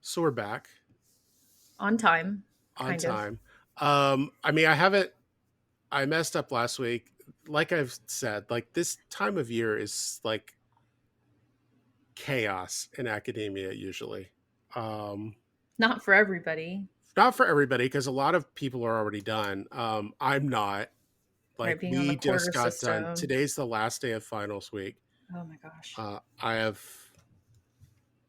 So we're back On time, on kind of. time. I messed up last week. Like I've said, like this time of year is like chaos in academia usually. Um, Not for everybody, Not for everybody because a lot of people are already done. I'm not. Like right? Being on the we just quarter got done. system. Today's the last day of finals week. Oh my gosh. I have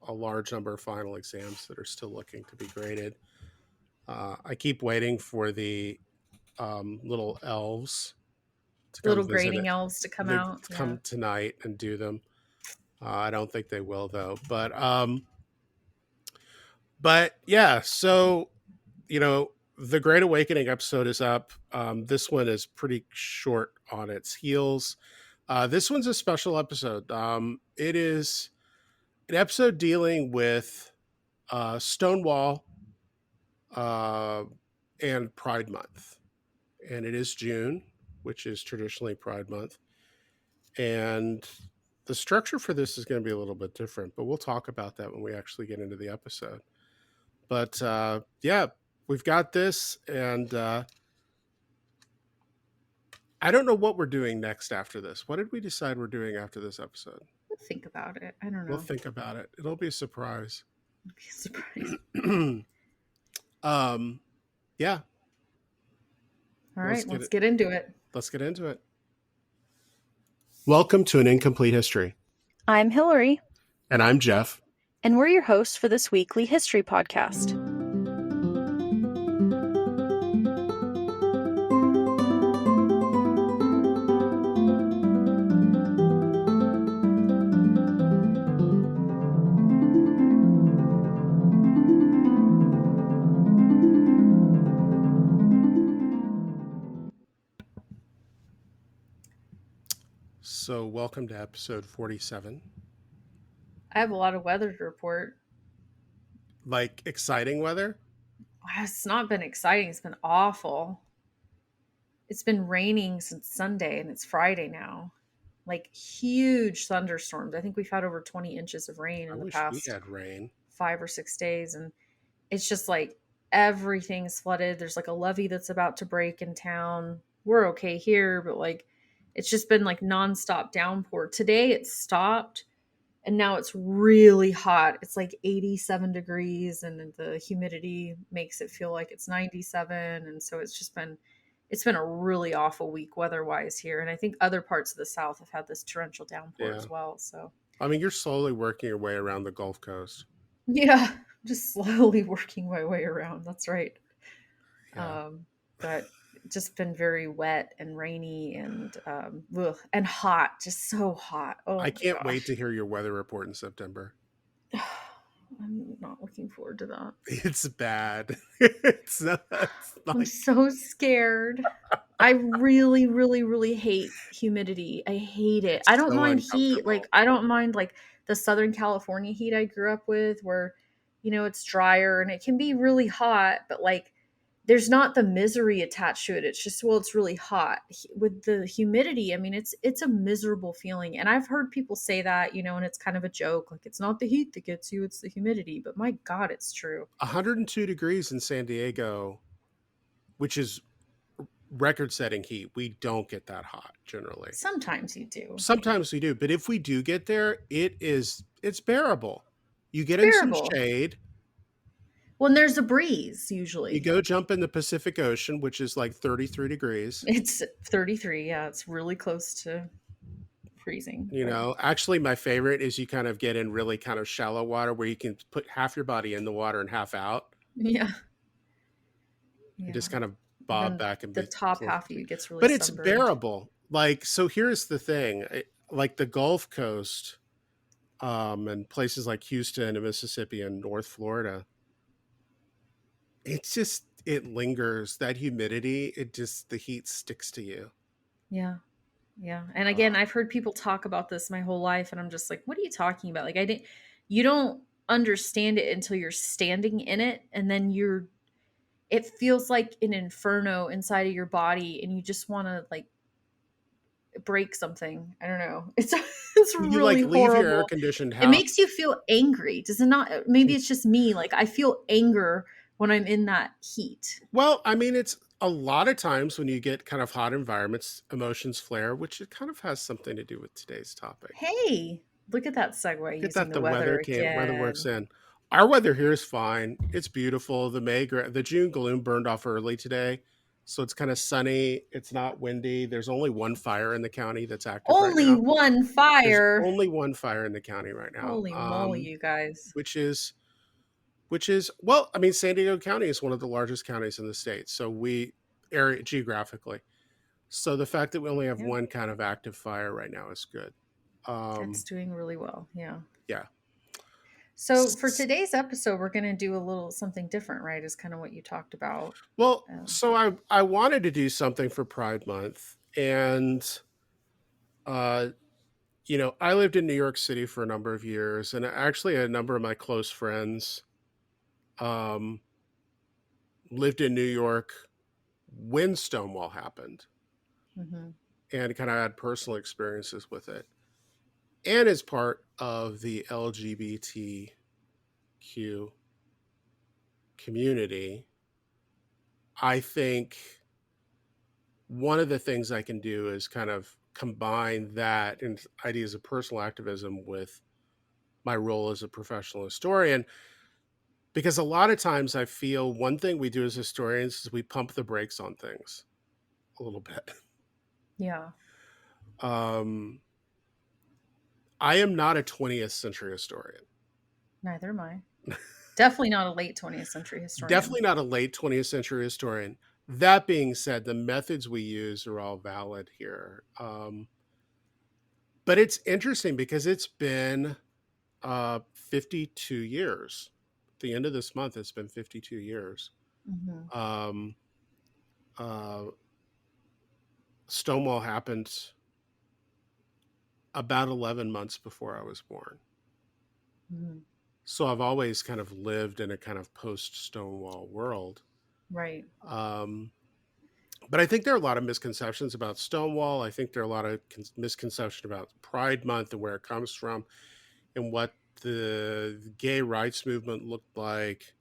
a large number of final exams that are still looking to be graded. I keep waiting for the little elves to come Little visit grading it. elves to come They out. Yeah. come tonight and do them. I don't think they will though. But yeah. So the Great Awakening episode is up. This one is pretty short on its heels. This one's a special episode. It is an episode dealing with Stonewall uh, and Pride Month, and it is June, which is traditionally Pride Month. And the structure for this is going to be a little bit different, but we'll talk about that when we actually get into the episode. But yeah, we've got this, and I don't know what we're doing next after this. What did we decide we're doing after this episode? We'll think about it. I don't We'll know. think about it. It'll be a surprise. I'd be surprised. um, yeah, All let's right, get let's it. get into it. Let's get into it. Welcome to an incomplete history, I'm Hillary, and I'm Jeff. and we're your hosts for this weekly history podcast. So, welcome to episode 47. I have a lot of weather to report. Like exciting weather? It's not been exciting. It's been awful. It's been raining since Sunday and it's Friday now. Like huge thunderstorms. I think we've had over 20 inches of rain I in the wish we past had rain. 5 or 6 days. And it's just like everything's flooded. There's like a levee that's about to break in town. We're okay here, but like it's just been like nonstop downpour. Today it stopped and now it's really hot. It's like 87 degrees and the humidity makes it feel like it's 97. And so it's been a really awful week weather-wise here. And I think other parts of the South have had this torrential downpour Yeah. as well. So I mean, you're slowly working your way around the Gulf Coast. yeah, just slowly working my way around. That's right. Yeah. But just been very wet and rainy and hot, just so hot. Oh I my can't wait gosh. to hear your weather report in September. I'm not looking forward to that. It's bad. It's I'm like so scared. I really, really, really hate humidity. I hate it. I don't so mind heat. Like, uncomfortable. I don't mind like the Southern California heat I grew up with where, it's drier and it can be really hot, but like there's not the misery attached to it. It's just, well, it's really hot. With the humidity, I mean, it's a miserable feeling. And I've heard people say that, and it's kind of a joke. Like, it's not the heat that gets you, it's the humidity. But my God, it's true. 102 degrees in San Diego, which is record-setting heat. We don't get that hot generally. Sometimes you do. Sometimes we do, but if we do get there, it's bearable. You get in some Bearable. shade. When there's a breeze, You usually. go jump in the Pacific Ocean, which is like 33 degrees. It's 33. Yeah, it's really close to freezing. Actually, my favorite is you kind of get in really kind of shallow water where you can put half your body in the water and half out. Yeah. You Yeah. just kind of bob Then back and the be top close. half of you gets really But it's sunburned. bearable. Like, so here's the thing. Like the Gulf Coast, and places like Houston and Mississippi and North Florida, it lingers. That humidity, the heat sticks to you. Yeah. Yeah. And Uh, again, I've heard people talk about this my whole life and I'm just like, what are you talking about? Like you don't understand it until you're standing in it and then it feels like an inferno inside of your body and you just want to like break something. I don't know. It's You like really leave your air horrible. conditioned It house. makes you feel angry. Does it not? Maybe it's just me. Like I feel anger when I'm in that heat. Well, I mean, it's a lot of times when you get kind of hot environments, emotions flare, which it kind of has something to do with today's topic. Hey, look at that segue Get using that the the weather weather works again. in. Our weather here is fine. It's beautiful. The June gloom burned off early today, so it's kind of sunny. It's not windy. There's only one fire in the county that's active right Only now. one There's fire. only one fire in the county right now, Holy moly, you guys. which is well, I mean, San Diego County is one of the largest counties in the state, so we area geographically. So the fact that we only have Yeah, one kind of active fire right now is good. it's Um, doing really well. Yeah. yeah. So for today's episode, we're going to do a little something different, right? Is kind of what you talked about. Well, Um, so I wanted to do something for Pride Month, and uh, I lived in New York City for a number of years, and actually a number of my close friends um, lived in New York when Stonewall happened, mhm. and kind of had personal experiences with it, and as part of the LGBTQ community, I think one of the things I can do is kind of combine that and ideas of personal activism with my role as a professional historian. Because a lot of times I feel one thing we do as historians is we pump the brakes on things a little bit. Yeah. Um, I am not a 20th century historian. Neither am I. Definitely not a late 20th century historian. Definitely not a late 20th century historian. That being said, the methods we use are all valid here. But it's interesting because it's been 52 years. At the end of this month, it's been 52 years. Hmm. Um, uh, Stonewall happened about 11 months before I was born. Hmm. So I've always kind of lived in a kind of post Stonewall world. Right. Um, but I think there are a lot of misconceptions about Stonewall. I think there are a lot of misconceptions about Pride Month and where it comes from and what the gay rights movement looked like.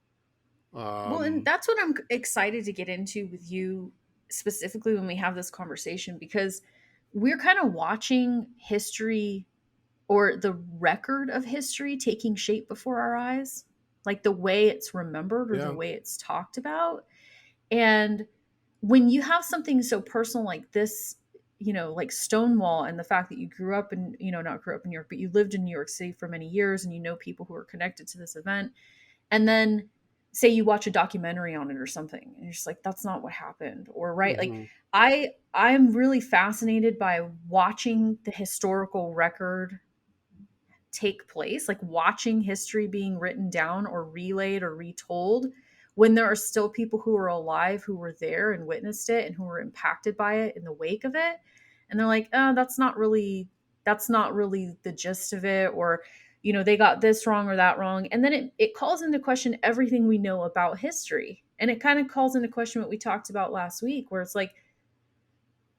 Well, and Um, that's what I'm excited to get into with you specifically when we have this conversation because we're kind of watching history or the record of history taking shape before our eyes, like the way it's remembered or the yeah. way it's talked about. And when you have something so personal like this, like Stonewall and the fact that you grew up in, not grew up in New York, but you lived in New York City for many years and you know people who are connected to this event. And then say you watch a documentary on it or something and you're just like, that's not what happened. Or right. Like Hmm. I'm really fascinated by watching the historical record take place, like watching history being written down or relayed or retold when there are still people who are alive who were there and witnessed it and who were impacted by it in the wake of it. And they're like, oh, that's not really the gist of it, or they got this wrong or that wrong. And then it calls into question everything we know about history. And it kind of calls into question what we talked about last week, where it's like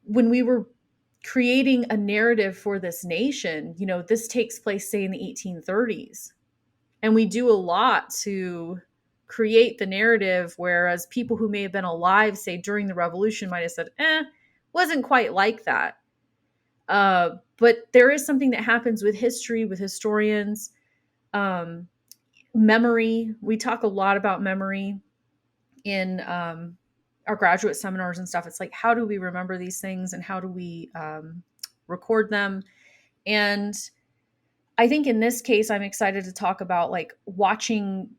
when we were creating a narrative for this nation, this takes place, say, in the 1830s. And we do a lot to create the narrative, whereas people who may have been alive, say, during the revolution might have said, wasn't quite like that. But there is something that happens with history, with historians, um, memory. We talk a lot about memory in our graduate seminars and stuff. It's like, how do we remember these things and how do we record them? And I think in this case, I'm excited to talk about like watching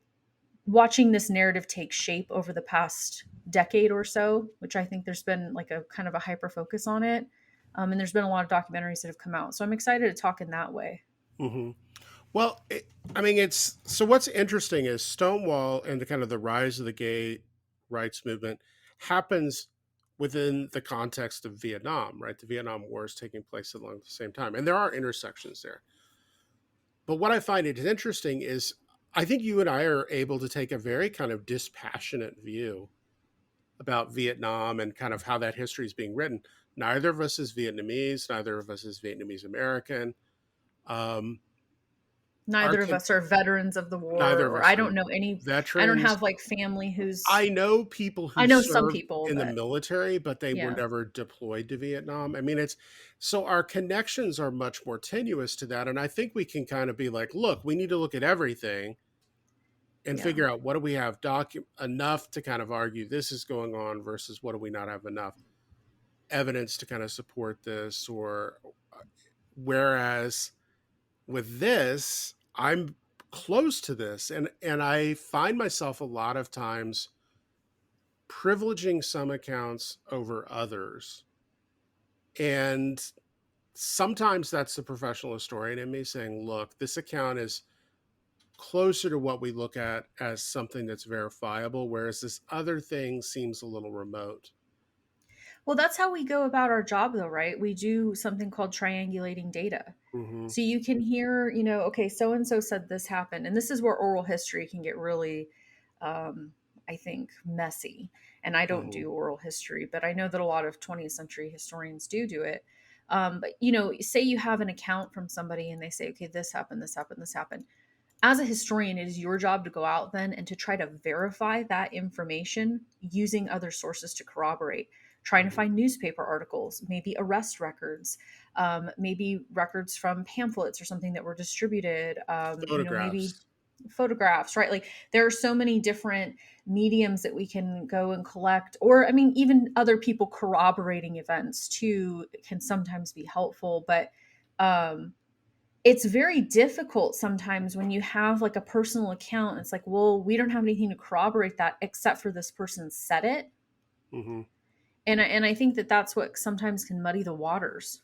this narrative take shape over the past decade or so, which I think there's been like a kind of a hyper focus on it. And there's been a lot of documentaries that have come out. So I'm excited to talk in that way. Hmm. Well, I mean, it's so what's interesting is Stonewall and the kind of the rise of the gay rights movement happens within the context of Vietnam, right? The Vietnam War is taking place along the same time, and there are intersections there. But what I find it interesting is I think you and I are able to take a very kind of dispassionate view about Vietnam and kind of how that history is being written. Neither of us is Vietnamese. Neither of us is Vietnamese American. Um, our Neither of con- us are veterans of the Neither war, of or us I are don't know any. I don't veterans. have like family who's. I know people I who know some served people in the that, military, but they were yeah, never deployed to Vietnam. I mean, it's so our connections are much more tenuous to that. And I think we can kind of be like, look, we need to look at everything and yeah. figure out what do we have enough to kind of argue this is going on versus what do we not have enough evidence to kind of support this. Or whereas with this, I'm close to this, and I find myself a lot of times privileging some accounts over others. And sometimes that's the professional historian in me saying, look, this account is closer to what we look at as something that's verifiable, whereas this other thing seems a little remote. Well, that's how we go about our job, though, right? We do something called triangulating data. Mm-hmm. So you can hear, okay, so and so said this happened. And this is where oral history can get really, um, I think, messy. And I don't Mm-hmm. do oral history, but I know that a lot of 20th century historians do it. But, say you have an account from somebody and they say, okay, this happened, this happened, this happened. As a historian, it is your job to go out then and to try to verify that information using other sources to corroborate, trying to Mm-hmm. find newspaper articles, maybe arrest records, maybe records from pamphlets or something that were distributed, maybe Photographs. photographs, right? Like there are so many different mediums that we can go and collect, or I mean, even other people corroborating events too can sometimes be helpful. But um, it's very difficult sometimes when you have like a personal account. It's like, well, we don't have anything to corroborate that except for this person said it. Mm-hmm. And I think that that's what sometimes can muddy the waters.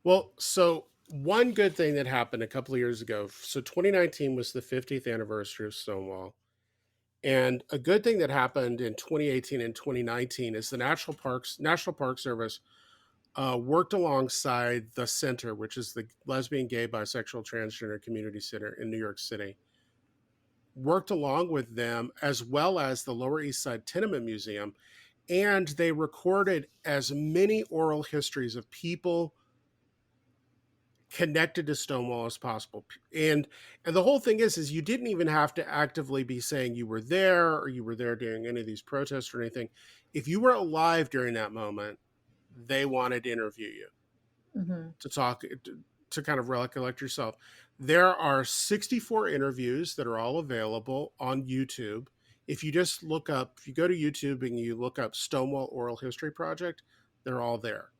Well, so one good thing that happened a couple of years ago. So 2019 was the 50th anniversary of Stonewall. And a good thing that happened in 2018 and 2019 is the National Park Service worked alongside the Center, which is the Lesbian, Gay, Bisexual, Transgender Community Center in New York City, worked along with them as well as the Lower East Side Tenement Museum. And they recorded as many oral histories of people connected to Stonewall as possible. And the whole thing is you didn't even have to actively be saying you were there or you were there during any of these protests or anything. If you were alive during that moment, they wanted to interview you Hmm. to talk to kind of recollect yourself. There are 64 interviews that are all available on YouTube. If you just look up, if you go to YouTube and you look up Stonewall Oral History Project, they're all there.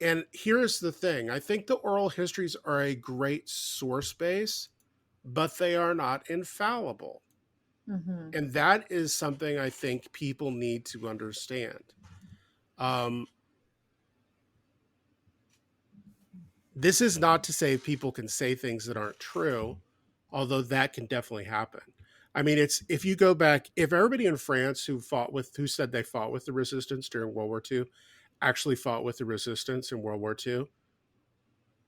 And here's the thing, I think the oral histories are a great source base, but they are not infallible. Hmm. And that is something I think people need to understand. Um, this is not to say people can say things that aren't true, although that can definitely happen. I mean, it's if you go back, if everybody in France who said they fought with the resistance during World War II actually fought with the resistance in World War II,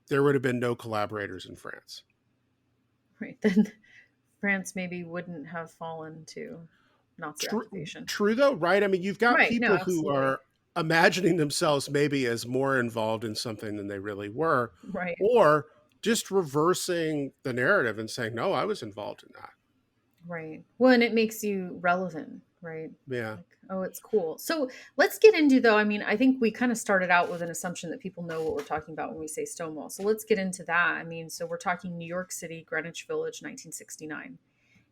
there would have been no collaborators in France. Right. Then France maybe wouldn't have fallen to Nazi True, occupation. true though, right? I mean, you've got Right. No, people who absolutely. are imagining themselves maybe as more involved in something than they really were, Right. or just reversing the narrative and saying, "No, I was involved in that." Right. Well, and it makes you relevant, right? Yeah. Like, oh, it's cool. So let's get into, though. I mean, I think we kind of started out with an assumption that people know what we're talking about when we say Stonewall. So let's get into that. I mean, so we're talking New York City, Greenwich Village, 1969.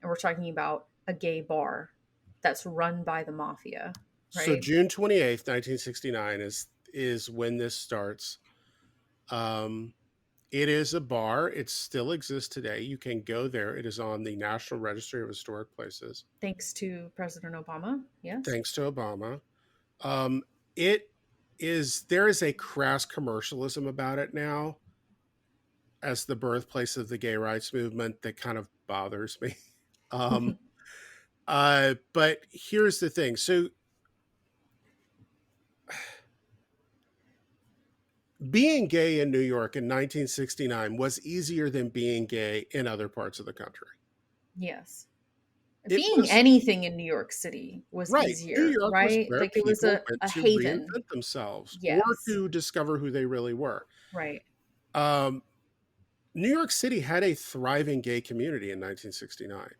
And we're talking about a gay bar that's run by the mafia, So right? June 28th, 1969 is when this starts. Um, it is a bar. It still exists today. You can go there. It is on the National Registry of Historic Places, Thanks to President Obama. Yes. thanks to Obama. Um, it there is a crass commercialism about it now as the birthplace of the gay rights movement that kind of bothers me. Um, but here's the thing. So being gay in New York in 1969 was easier than being gay in other parts of the country. Yes. It Being was anything in New York City was right. New easier, York was right? where Like it was people went a to haven. reinvent themselves or Yes. to discover who they really were. Right. Um, New York City had a thriving gay community in 1969.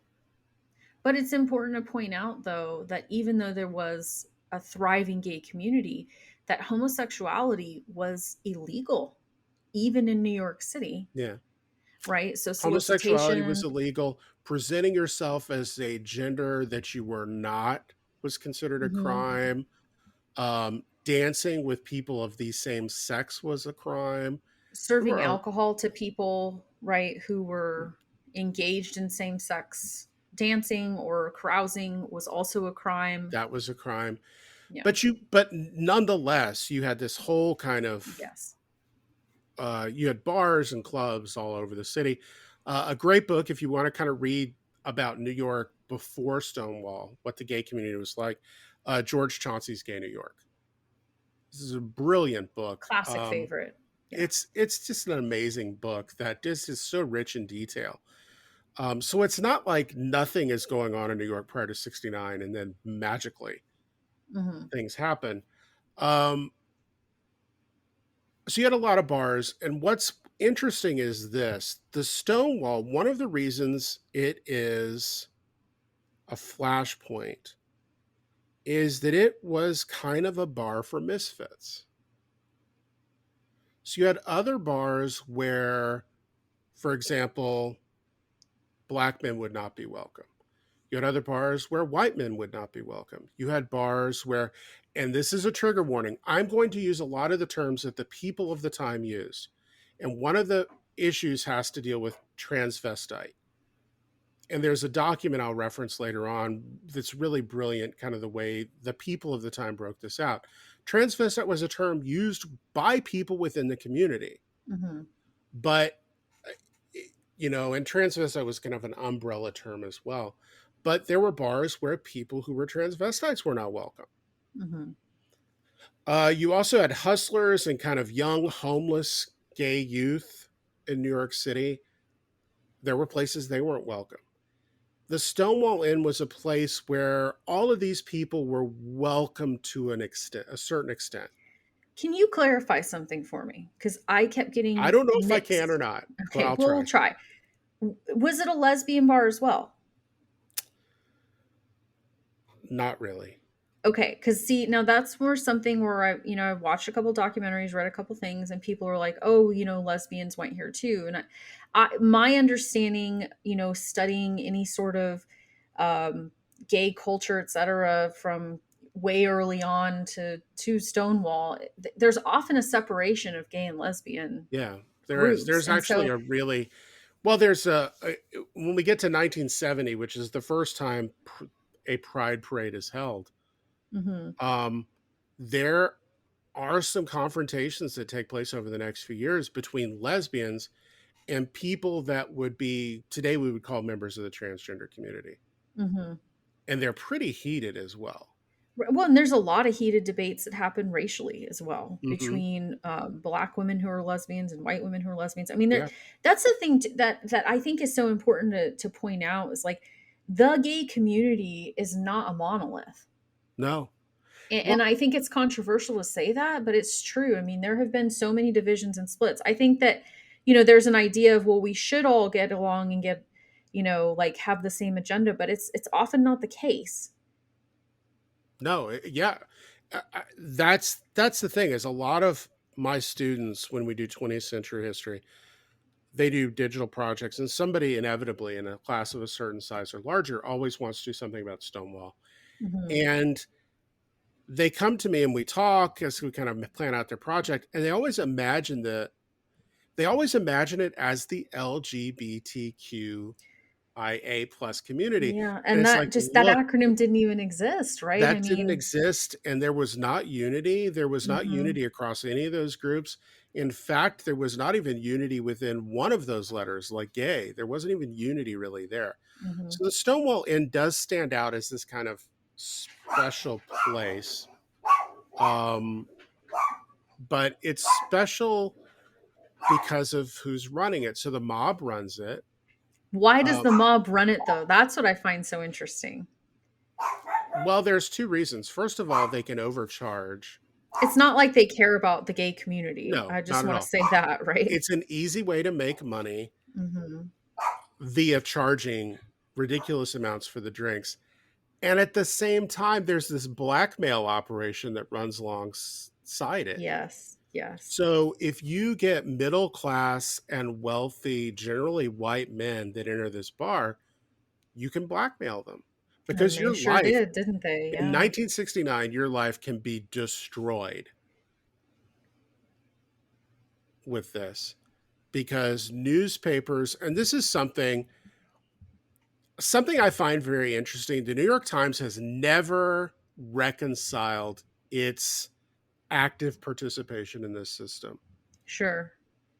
But it's important to point out, though, that even though there was a thriving gay community, that homosexuality was illegal, even in New York City, Yeah. right? So Homosexuality was solicitation. illegal. Presenting yourself as a gender that you were not was considered a Mhm. crime. Dancing with people of the same sex was a crime. There Serving were alcohol to people, right, who were engaged in same sex dancing or carousing was also a crime. that was a crime. Yeah. But nonetheless, you had this whole kind of Yes. you had bars and clubs all over the city. A great book if you want to kind of read about New York before Stonewall, what the gay community was like. George Chauncey's Gay New York. This is a brilliant book. Classic favorite. Yeah. It's just an amazing book that just is so rich in detail. So it's not like nothing is going on in New York prior to '69, and then magically Hmm. things happen. Um, so you had a lot of bars, and what's interesting is this: the Stonewall. One of the reasons it is a flashpoint is that it was kind of a bar for misfits. So you had other bars where, for example, black men would not be welcome. You had other bars where white men would not be welcome. You had bars where, and this is a trigger warning, I'm going to use a lot of the terms that the people of the time used. And one of the issues has to deal with transvestite. And there's a document I'll reference later on that's really brilliant, kind of the way the people of the time broke this out. Transvestite was a term used by people within the community, Hmm. but and transvestite was kind of an umbrella term as well. But there were bars where people who were transvestites were not welcome. Hmm. You also had hustlers and kind of young, homeless, gay youth in New York City. There were places they weren't welcome. The Stonewall Inn was a place where all of these people were welcome to an extent, a certain extent. Can you clarify something for me? Because I kept I getting don't know if I can or mixed. not, but Okay, I'll we'll try. try. Was it a lesbian bar as well? Not really. Okay, because see, now that's more something where I watched a couple documentaries, read a couple things, and people are like, "Oh, lesbians went here too." And my understanding, studying any sort of um, gay culture, etc., from way early on to Stonewall, there's often a separation of gay and lesbian Yeah, there is. groups, There's and actually so. a really well. There's when we get to 1970, which is the first time a pride parade is held. Mhm, Um, there are some confrontations that take place over the next few years between lesbians and people that would be today we would call members of the transgender community, mhm. and they're pretty heated as well. Well, and there's a lot of heated debates that happen racially as well Hmm. between black women who are lesbians and white women who are lesbians. I mean, Yeah, that's the thing that I think is so important to point out is like the gay community is not a monolith. no, And well, I think it's controversial to say that, but it's true. I mean, there have been so many divisions and splits. I think that, there's an idea of, well, we should all get along and get, like have the same agenda, but it's often not the case. no, yeah, that's the thing is a lot of my students when we do 20th century history they do digital projects and somebody inevitably in a class of a certain size or larger always wants to do something about Stonewall Hmm. and they come to me and we talk as we kind of plan out their project and they always imagine it as the LGBTQIA plus community Yeah, and and it's like that look acronym didn't even exist, right? I that didn't mean, exist and there was not mhm, unity across any of those groups. In fact, there was not even unity within one of those letters like gay. There wasn't even unity really there. mhm. So the Stonewall Inn does stand out as this kind of special place, um, but it's special because of who's running it. So the mob runs it, Why does Um, the mob run it though? That's what I find so interesting. well, there's two reasons. First of all, they can overcharge. It's not like they care about the gay community. No, I just not at want to all. say that, right? It's an easy way to make money Hmm. via charging ridiculous amounts for the drinks. And at the same time, there's this blackmail operation that runs alongside it. Yes, yes. So if you get middle class and wealthy, generally white men that enter this bar, you can blackmail them And because they your sure life did, didn't they? in Yeah. 1969, your life can be destroyed with this because newspapers, and this is something I find very interesting. The New York Times has never reconciled its active participation in this system. Sure.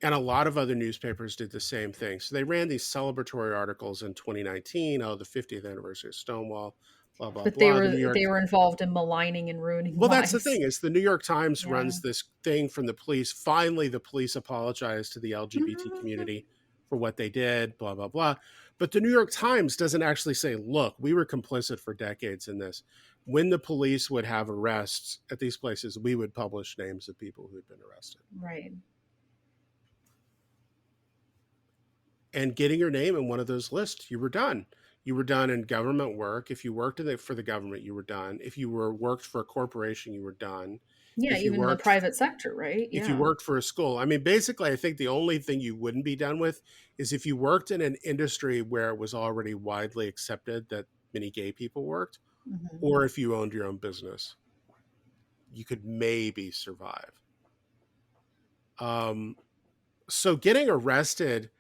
And a lot of other newspapers did the same thing. So they ran these celebratory articles in 2019, oh, the 50th anniversary of Stonewall, blah, blah, But they blah. The were New York they were involved in maligning and ruining Well, that's the lives. thing is the New York Times Yeah. runs this thing from the police. Finally, the police apologized to the LGBT Mhm. community for what they did, blah, blah, blah. But the New York Times doesn't actually say, look, we were complicit for decades in this. When the police would have arrests at these places, we would publish names of people who had been arrested. Right. And getting your name in one of those lists, you were done. You were done in government work. If you worked for the government, you were done. If you were worked for a corporation, you were done. Yeah, If you even the worked private sector, right? if you Yeah. worked for a school, I mean, basically, I think the only thing you wouldn't be done with is if you worked in an industry where it was already widely accepted that many gay people worked, Hmm. or if you owned your own business, you could maybe survive. Um, so getting arrested,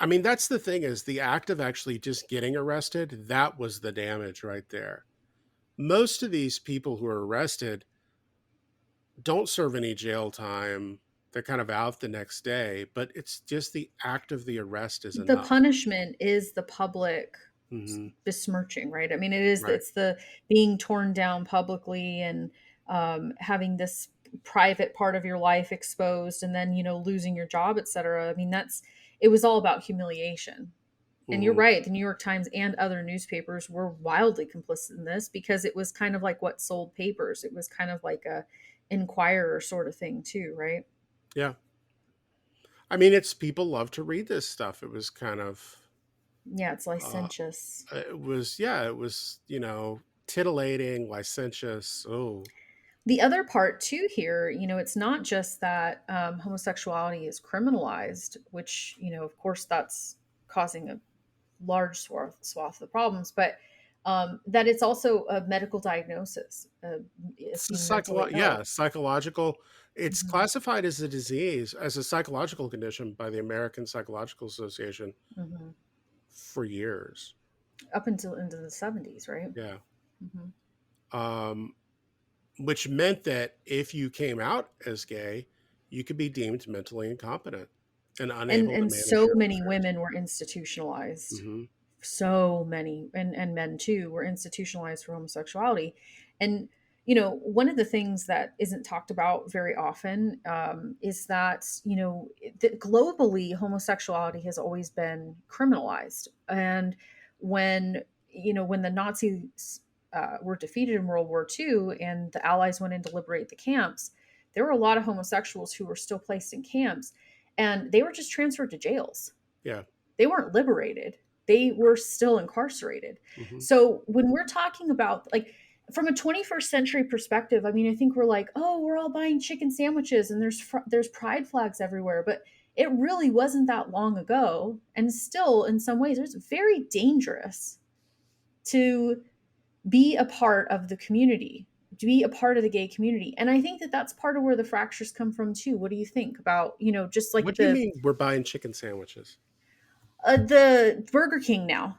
I mean, that's the thing is the act of actually just getting arrested, that was the damage right there. Most of these people who are arrested don't serve any jail time. They're kind of out the next day, but it's just the act of the arrest is The enough. punishment is the public Hmm. besmirching, right? I mean, it is Right. it's the being torn down publicly and having this private part of your life exposed, and then losing your job, etc. I mean, it was all about humiliation. And you're Hmm. right, the New York Times and other newspapers were wildly complicit in this because it was kind of like what sold papers. It was kind of like a Inquirer sort of thing too, right? Yeah. I mean, it's people love to read this stuff. It was kind of, Yeah, it's uh, licentious. yeah, it was, titillating, licentious. Oh, The other part too here, it's not just that homosexuality is criminalized, which of course that's causing a large swath of problems, but that it's also a medical diagnosis, as it's a being mentally ill. psychological. It's Hmm. classified as a disease, as a psychological condition by the American Psychological Association Hmm. for years. Up until into the 70s, right? Yeah. Hmm. Um, which meant that if you came out as gay, you could be deemed mentally incompetent and and unable to and manage so your own many affairs. women were institutionalized, Hmm. so many, and men too were institutionalized for homosexuality. And one of the things that isn't talked about very often is that that globally homosexuality has always been criminalized. And when when the Nazis were defeated in World War II and the Allies went in to liberate the camps, there were a lot of homosexuals who were still placed in camps, and they were just transferred to jails. Yeah. They weren't liberated. They were still incarcerated. Hmm. So when we're talking about, like, from a 21st century perspective, I mean, I think we're like, oh, we're all buying chicken sandwiches and there's pride flags everywhere, but it really wasn't that long ago, and still in some ways it's very dangerous to be a part of the community, to be a part of the gay community. And I think that that's part of where the fractures come from too. What do you think about, just like What do you mean we're buying chicken sandwiches? the Burger King now?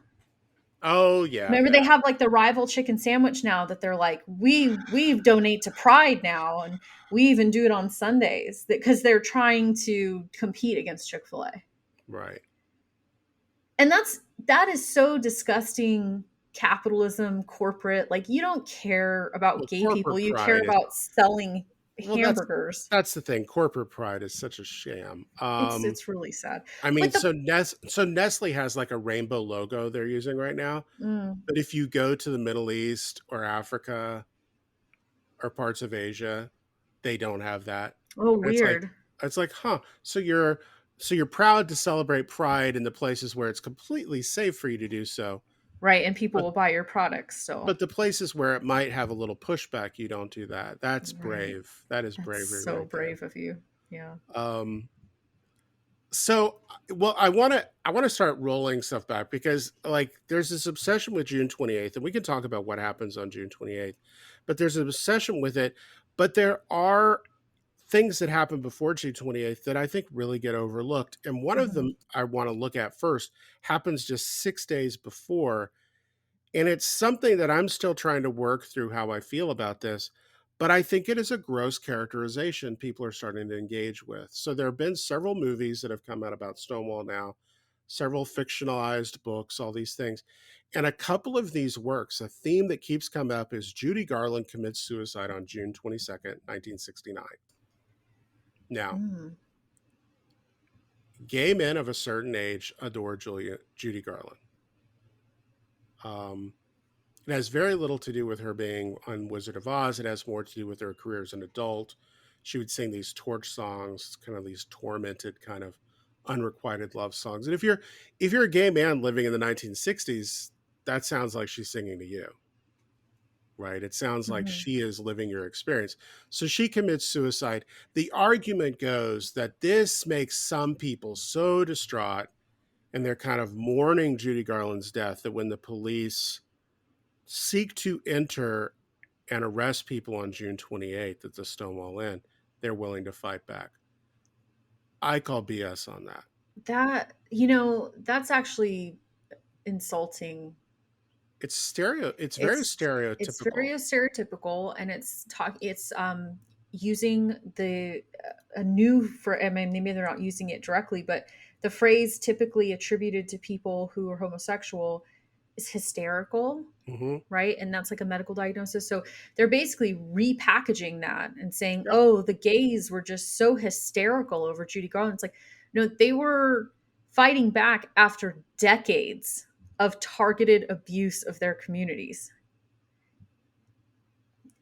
Oh yeah, Remember, they that have like the rival chicken sandwich now that they're like, we donate to Pride now, and we even do it on Sundays because they're trying to compete against Chick-fil-A. right. And that is so disgusting. Capitalism, corporate, like, you don't care about Well, gay people, corporate you care pride is about selling. Well, hamburgers. that's the thing. Corporate pride is such a sham. It's really sad. I mean, But the so Nestle has like a rainbow logo they're using right now, mm, but if you go to the Middle East or Africa or parts of Asia, they don't have that. oh, And weird. it's like, huh. So you're proud to celebrate pride in the places where it's completely safe for you to do so. Right, and people But will buy your products still. but the places where it might have a little pushback, you don't do that. That's Right. brave. That is That's bravery so right there. brave of you. Yeah. Um so well, I want to start rolling stuff back because like there's this obsession with June 28th, and we can talk about what happens on June 28th, but there's an obsession with it. But there are things that happen before June 28th that I think really get overlooked. And one of Mhm. them I want to look at first happens just 6 days before. And it's something that I'm still trying to work through how I feel about this. But I think it is a gross characterization people are starting to engage with. So there have been several movies that have come out about Stonewall now, several fictionalized books, all these things. And a couple of these works, a theme that keeps coming up is Judy Garland commits suicide on June 22nd, 1969. Now, Mm. gay men of a certain age adore Judy Garland. Um, it has very little to do with her being on Wizard of Oz. It has more to do with her career as an adult. She would sing these torch songs, kind of these tormented, kind of unrequited love songs. And if you're a gay man living in the 1960s, that sounds like she's singing to you, right? It sounds like Mhm. she is living your experience. So she commits suicide. The argument goes that this makes some people so distraught and they're kind of mourning Judy Garland's death that when the police seek to enter and arrest people on June 28th at the Stonewall Inn, they're willing to fight back. I call BS on that. That's actually insulting. It's very It's very stereotypical. stereotypical, and it's using a new for I mean maybe they're not using it directly, but the phrase typically attributed to people who are homosexual is hysterical, Hmm. right? And that's like a medical diagnosis. So they're basically repackaging that and saying, Yep. oh, the gays were just so hysterical over Judy Garland. It's like, no, they were fighting back after decades of targeted abuse of their communities.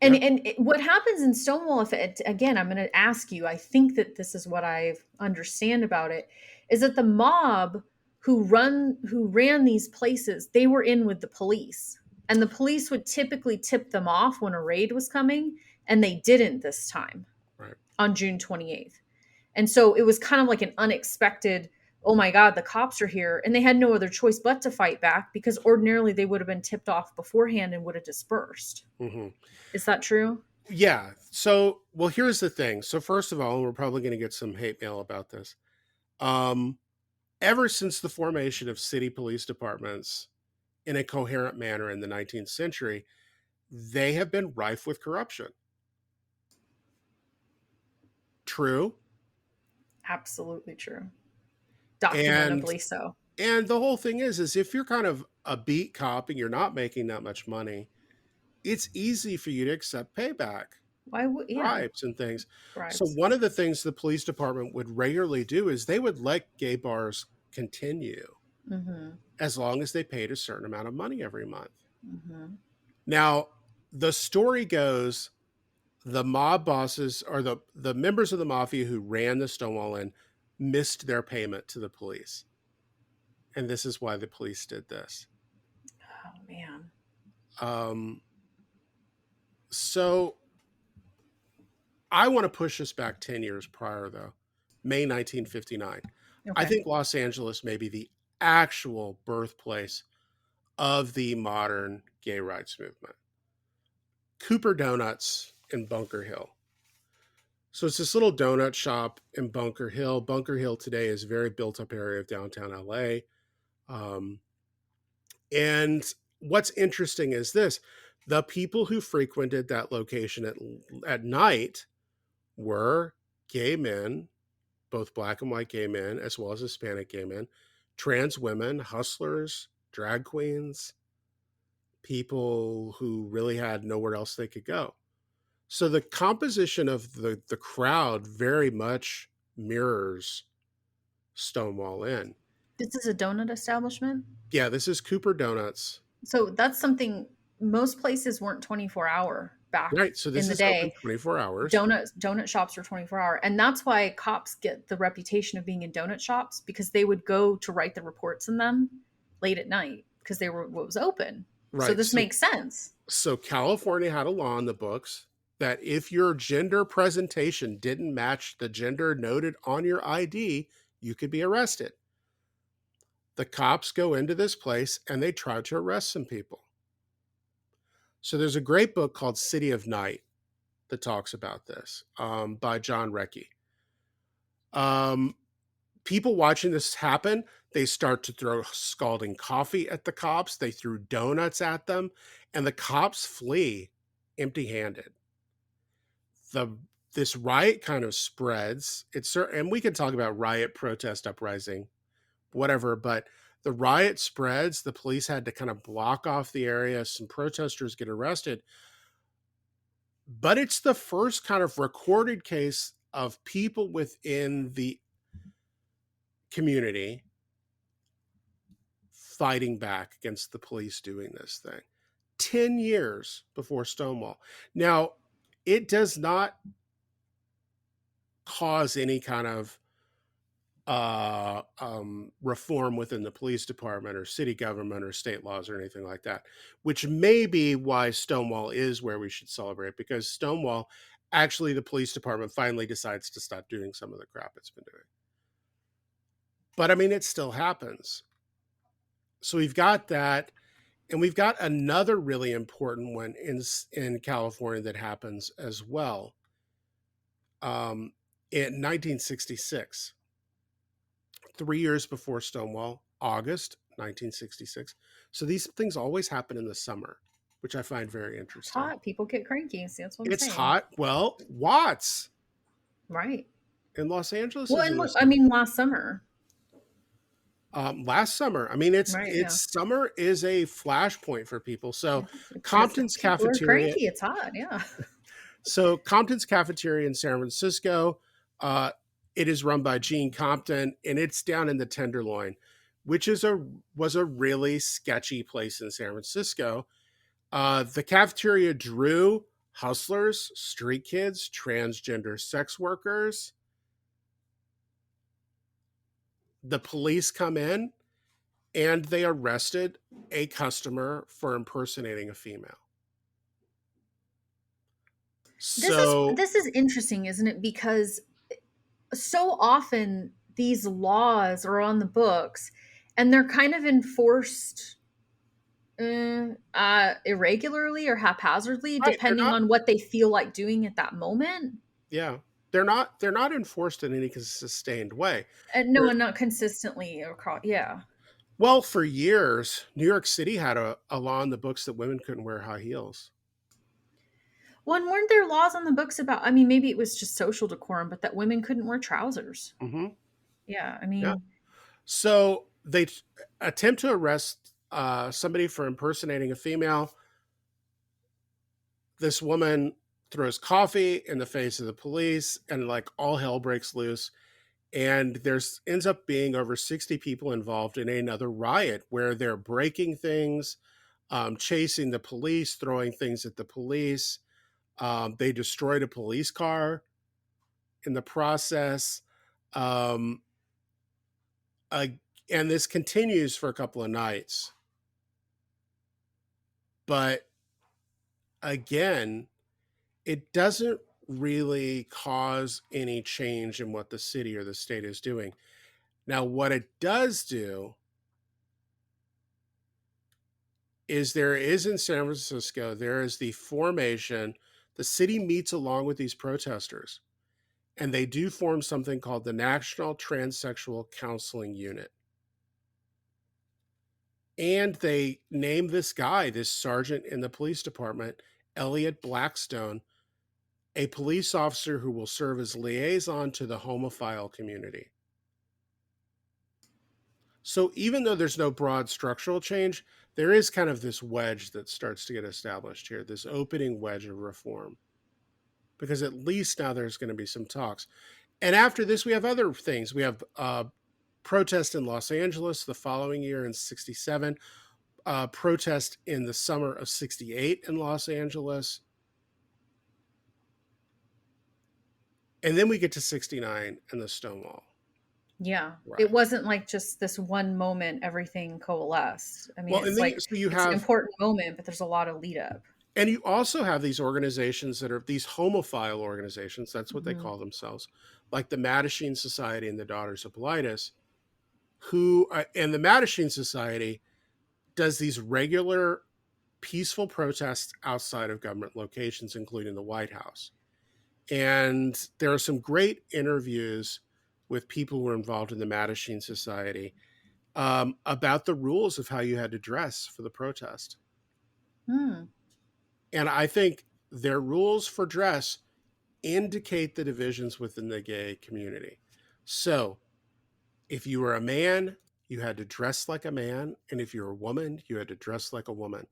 And Yeah. what happens in Stonewall, if it, again, I'm going to ask you, I think that this is what I understand about it, is that the mob who ran these places, they were in with the police. And the police would typically tip them off when a raid was coming, and they didn't this time Right. on June 28th. And so it was kind of like an unexpected, oh my God, the cops are here. And they had no other choice but to fight back because ordinarily they would have been tipped off beforehand and would have dispersed. Hmm. Is that true? Yeah. So, well, here's the thing. So, first of all, we're probably going to get some hate mail about this. Um, Ever since the formation of city police departments in a coherent manner in the 19th century, they have been rife with corruption. True. Absolutely true. And Documentably so. and the whole thing is if you're kind of a beat cop and you're not making that much money, it's easy for you to accept payback, Why would, yeah, bribes and things. So bribes. one of the things the police department would regularly do is they would let gay bars continue Mm-hmm. as long as they paid a certain amount of money every month. Mm-hmm. Now, the story goes the mob bosses or the members of the mafia who ran the Stonewall Inn missed their payment to the police. And this is why the police did this. Oh man. Um, so I want to push this back 10 years prior, though, May 1959. I Okay. think Los Angeles may be the actual birthplace of the modern gay rights movement. Cooper Donuts in Bunker Hill. So it's this little donut shop in Bunker Hill. Bunker Hill today is a very built up area of downtown LA. Um, and what's interesting is this the people who frequented that location at night were gay men, both black and white gay men, as well as Hispanic gay men, trans women, hustlers, drag queens, people who really had nowhere else they could go. So the composition of the crowd very much mirrors Stonewall Inn. This is a donut establishment. Yeah, this is Cooper Donuts. So that's something most places weren't 24-hour back Right. So in this the is open day. 24 hours. Donut shops were 24-hour. And that's why cops get the reputation of being in donut shops, because they would go to write the reports in them late at night because they were what was open. So Right. this makes sense. So California had a law in the books that if your gender presentation didn't match the gender noted on your ID, you could be arrested. The cops go into this place and they try to arrest some people. So there's a great book called City of Night that talks about this, by John Recchi. Um, People watching this happen, they start to throw scalding coffee at the cops. They threw donuts at them, and the cops flee empty-handed. The This riot kind of spreads. And we can talk about riot, protest, uprising, whatever, but the riot spreads. The police had to kind of block off the area. Some protesters get arrested, but it's the first kind of recorded case of people within the community fighting back against the police doing this thing. 10 years before Stonewall. Now, it does not cause any kind of reform within the police department or city government or state laws or anything like that, which may be why Stonewall is where we should celebrate, because Stonewall, actually, the police department finally decides to stop doing some of the crap it's been doing. But I mean, it still happens. So we've got that. And we've got another really important one in California that happens as well. In 1966, 3 years before Stonewall, August 1966. So these things always happen in the summer, which I find very It's interesting. hot. People get cranky. See, that's what I'm It's saying. hot. Well, Watts Right. in Los Angeles Well, is and in the look, I summer. mean, last summer. Last summer. I mean, Right. Yeah. it's summer is a flashpoint for people. So Because Compton's people are Cafeteria. cranky. It's hot. Yeah. So Compton's Cafeteria in San Francisco, uh, it is run by Gene Compton, and it's down in the Tenderloin, which was a really sketchy place in San Francisco. The cafeteria drew hustlers, street kids, transgender sex workers. The police come in and they arrested a customer for impersonating a female. So This is interesting, isn't it? Because so often these laws are on the books and they're kind of enforced irregularly or haphazardly, right, they're depending not. on what they feel like doing at that moment. Yeah, they're not enforced in any sustained way. And no, They're, and not consistently across. Yeah. well, for years, New York City had a law in the books that women couldn't wear high heels. Well, and weren't there laws on the books about, I mean, maybe it was just social decorum, but that women couldn't wear trousers. Mm-hmm. Yeah. I Yeah. mean, So they attempt to arrest somebody for impersonating a female. This woman throws coffee in the face of the police, and like all hell breaks loose. And there's ends up being over 60 people involved in another riot where they're breaking things, chasing the police, throwing things at the police. They destroyed a police car in the process. Um, uh, and this continues for a couple of nights. But again, it doesn't really cause any change in what the city or the state is doing. Now, what it does do is there is in San Francisco, there is the formation, the city meets along with these protesters, and they do form something called the National Transsexual Counseling Unit. And they name this guy, this sergeant in the police department, Elliot Blackstone, a police officer who will serve as liaison to the homophile community. So even though there's no broad structural change, there is kind of this wedge that starts to get established here, this opening wedge of reform. because at least now there's going to be some talks. And after this, we have other things. We have protest in Los Angeles the following year in 67, protest in the summer of 68 in Los Angeles. And then we get to 69 and the Stonewall. Yeah. It Right. wasn't like just this one moment everything coalesced. I mean, Well, and it's then like so you it's an have, important moment, but there's a lot of lead up. and you also have these organizations that are these homophile organizations. That's what they Hmm. call themselves, like the Mattachine Society and the Daughters of Bilitis, who, and the Mattachine Society does these regular peaceful protests outside of government locations, including the White House. And there are some great interviews with people who were involved in the Mattachine Society about the rules of how you had to dress for the protest. Hmm. And I think their rules for dress indicate the divisions within the gay community. So if you were a man, you had to dress like a man. And if you're a woman, you had to dress like a woman.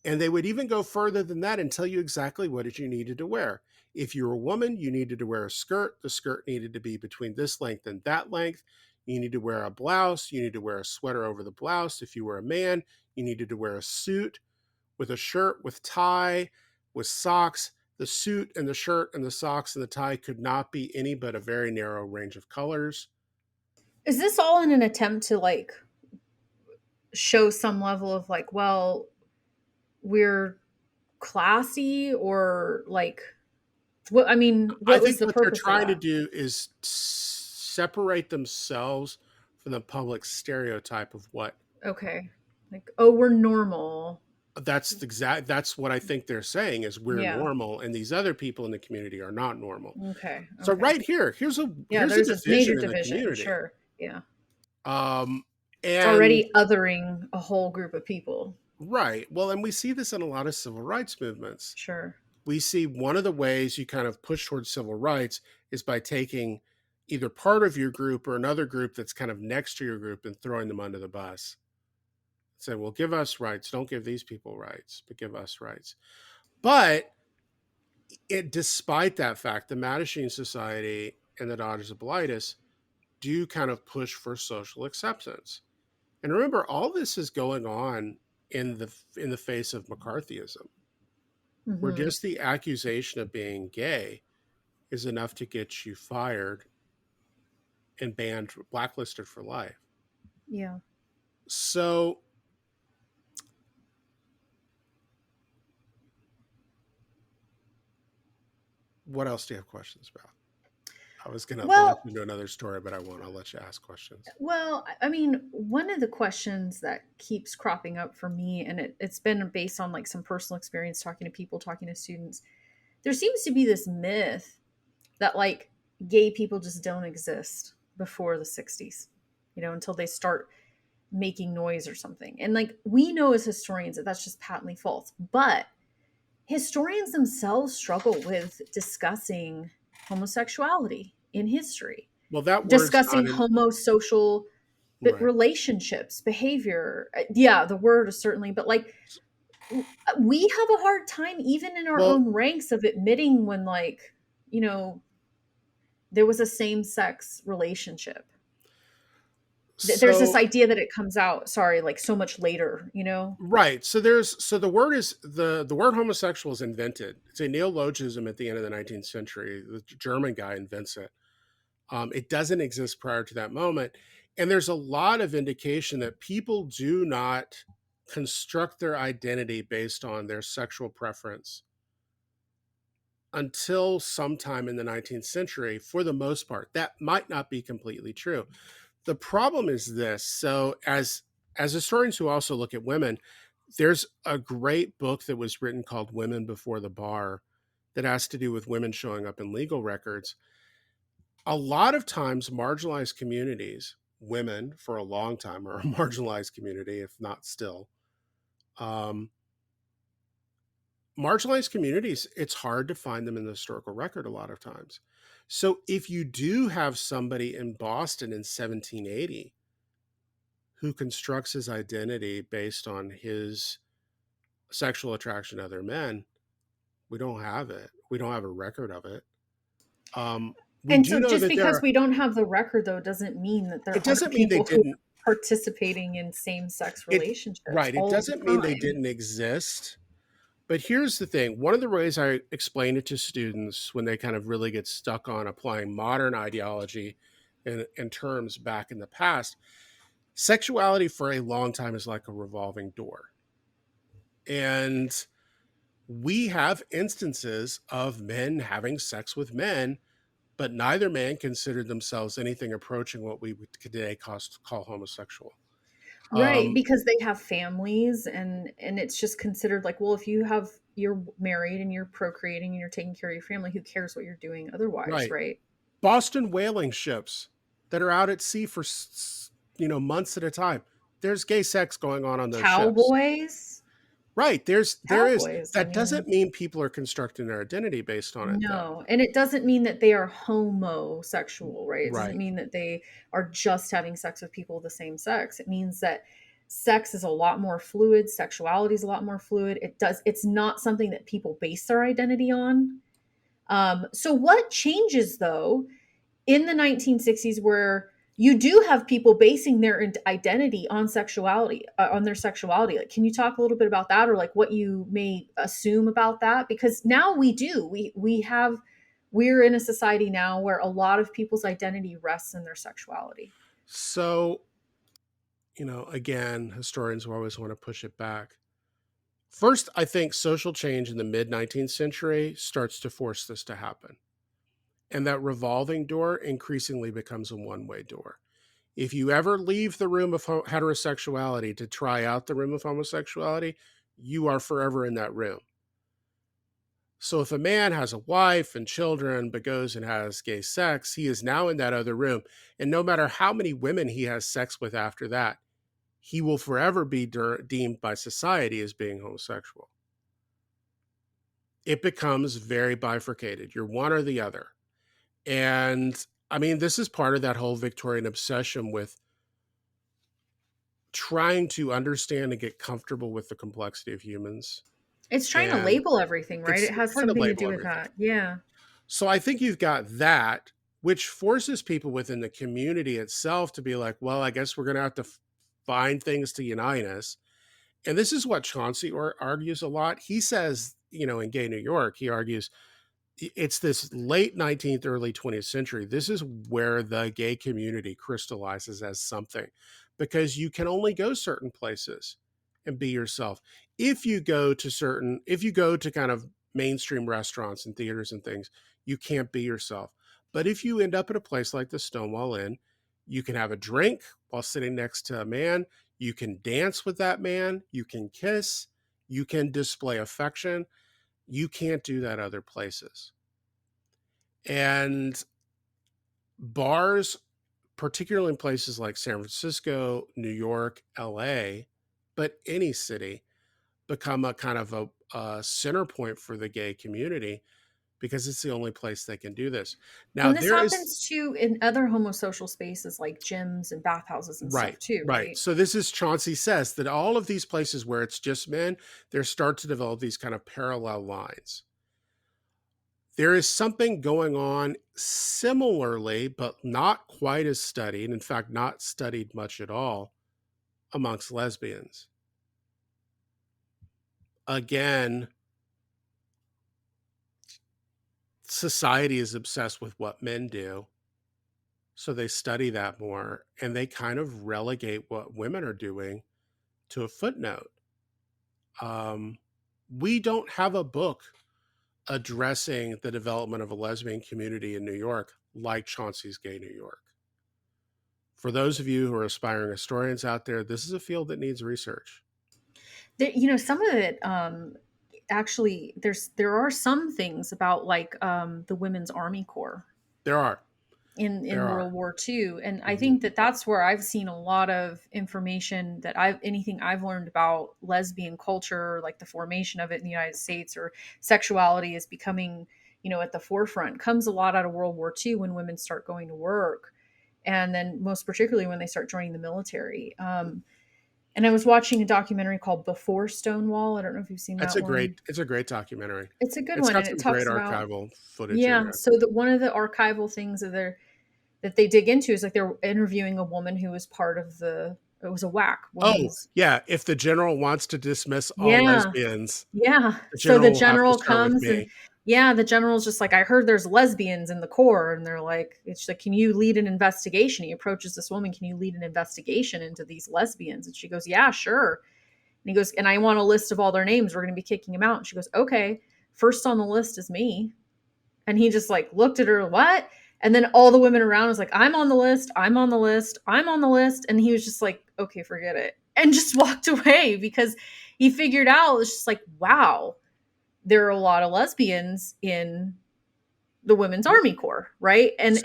And they would even go further than that and tell you exactly what it you needed to wear. If you were a woman, you needed to wear a skirt. The skirt needed to be between this length and that length. You need to wear a blouse. You need to wear a sweater over the blouse. If you were a man, you needed to wear a suit with a shirt, with tie, with socks. The suit and the shirt and the socks and the tie could not be any but a very narrow range of colors. Is this all in an attempt to like show some level of like, well, we're classy or like what I mean, I what was think the what they're purpose of trying to that? do is separate themselves from the public stereotype of what Okay. Like, oh, we're normal. that's what I think they're saying is we're Yeah. normal and these other people in the community are not normal. Okay. So Okay. right here, Yeah, here's a there's this major division in the division, community. sure. Yeah. Um It's and already othering a whole group of people. right. Well, and we see this in a lot of civil rights movements. Sure. We see one of the ways you kind of push towards civil rights is by taking either part of your group or another group that's kind of next to your group and throwing them under the bus. Say, well, give us rights. Don't give these people rights, but give us rights. But despite that fact, the Mattachine Society and the Daughters of Bilitis do kind of push for social acceptance. And remember, all this is going on in the face of McCarthyism, where Hmm. just the accusation of being gay is enough to get you fired and banned, blacklisted for life. Yeah. So, what else do you have questions about? I was going to launch Well, into another story, but I won't. I'll let you ask questions. I mean, one of the questions that keeps cropping up for me, and it's been based on like some personal experience talking to people, talking to students, there seems to be this myth that like gay people just don't exist before the 60s, until they start making noise or something. And like we know as historians that that's just patently false. But historians themselves struggle with discussing homosexuality in history, Well, that word's discussing not in, homosocial right. relationships, behavior. Yeah, the word is certainly, but like we have a hard time even in our Well, own ranks of admitting when like, you know, there was a same sex relationship. There's this so idea that it comes out, sorry, like so much later. right. So the word is the word homosexual is invented. It's a neologism at the end of the 19th century. The German guy invents it. It doesn't exist prior to that moment. And there's a lot of indication that people do not construct their identity based on their sexual preference until sometime in the 19th century, for the most part. That might not be completely true. The problem is this. So as historians who also look at women, there's a great book that was written called Women Before the Bar that has to do with women showing up in legal records. A lot of times marginalized communities, women for a long time are a marginalized community, if not still. Um, Marginalized communities, it's hard to find them in the historical record a lot of times. So if you do have somebody in Boston in 1780 who constructs his identity based on his sexual attraction to other men, We don't have it. We don't have a record of it. Um, we And do so know just that there because are. we don't have the record though doesn't mean that there It aren't doesn't mean they people who didn't. are participating in same-sex It relationships right. It all the doesn't mean they time. didn't exist. But here's the thing. One of the ways I explain it to students when they kind of really get stuck on applying modern ideology in terms back in the past, sexuality for a long time is like a revolving door. And we have instances of men having sex with men, but neither man considered themselves anything approaching what we would today call homosexual. Right, Um, because they have families and it's just considered like, well, if you're married and you're procreating and you're taking care of your family, who cares what you're doing otherwise, right. right? Boston whaling ships that are out at sea for months at a time. There's gay sex going on those ships. Cowboys? Right. There is. Cowboys. I That doesn't mean, mean people are constructing their identity based on it though. no. And it doesn't mean that they are homosexual, right? It doesn't Right. mean that they are just having sex with people of the same sex. It means that sex is a lot more fluid, sexuality is a lot more fluid. It's not something that people base their identity on. So what changes though in the 1960s where you do have people basing their identity on sexuality, on their sexuality? Like, can you talk a little bit about that, or like what you may assume about that? Because now we're in a society now where a lot of people's identity rests in their sexuality. So, again, historians will always want to push it back. First, I think social change in the mid 19th century starts to force this to happen. And that revolving door increasingly becomes a one-way door. If you ever leave the room of heterosexuality to try out the room of homosexuality, you are forever in that room. So if a man has a wife and children but goes and has gay sex, he is now in that other room. And no matter how many women he has sex with after that, he will forever be deemed by society as being homosexual. It becomes very bifurcated. You're one or the other. And I mean, this is part of that whole Victorian obsession with trying to understand and get comfortable with the complexity of humans. It's trying to And label everything, right? it's It has trying to something to label do with everything. that. Yeah. So I think you've got that, which forces people within the community itself to be like, well, I guess we're going to have to find things to unite us. And this is what Chauncey argues a lot. He says, in Gay New York, he argues it's this late 19th, early 20th century. This is where the gay community crystallizes as something because you can only go certain places and be yourself. If you go to kind of mainstream restaurants and theaters and things, you can't be yourself. But if you end up at a place like the Stonewall Inn, you can have a drink while sitting next to a man. You can dance with that man. You can kiss. You can display affection. You can't do that other places. And bars, particularly in places like San Francisco, New York, LA, but any city, become a kind of a center point for the gay community because it's the only place they can do this. Now, And this there is, happens too in other homosocial spaces like gyms and bathhouses and right, stuff too, right. right? So, this is Chauncey says that all of these places where it's just men, there start to develop these kind of parallel lines. There is something going on similarly, but not quite as studied, in fact, not studied much at all amongst lesbians. Again, society is obsessed with what men do. So they study that more and they kind of relegate what women are doing to a footnote. Um, we don't have a book addressing the development of a lesbian community in New York like Chauncey's Gay New York. For those of you who are aspiring historians out there, this is a field that needs research. Some of it actually there are some things about like the women's army corps There are. in There are. World War II, and I Mhm. think that that's where I've seen a lot of information that I've learned about lesbian culture, like the formation of it in the United States, or sexuality is becoming at the forefront, comes a lot out of World War II when women start going to work, and then most particularly when they start joining the military. And I was watching a documentary called Before Stonewall. I don't know if you've seen that one. It's a great documentary. It's a good It's one, got and it some great talks about, archival footage in yeah. there. So one of the archival things that they dig into is like they're interviewing a woman who was part of the, it was a WAC Oh, women's. yeah, if the general wants to dismiss all Yeah, lesbians, yeah. the So the general will have to general start with comes and, me. yeah, the general's just like, I heard there's lesbians in the Corps, and they're like, it's like, can you lead an investigation? He approaches this woman, can you lead an investigation into these lesbians? And she goes, yeah, sure. And he goes, and I want a list of all their names. We're going to be kicking them out. And she goes, okay. First on the list is me. And he just like looked at her, what? And then all the women around was like, I'm on the list. I'm on the list. I'm on the list. And he was just like, okay, forget it. And just walked away because he figured out it's just like, wow, there are a lot of lesbians in the Women's Army Corps, right? And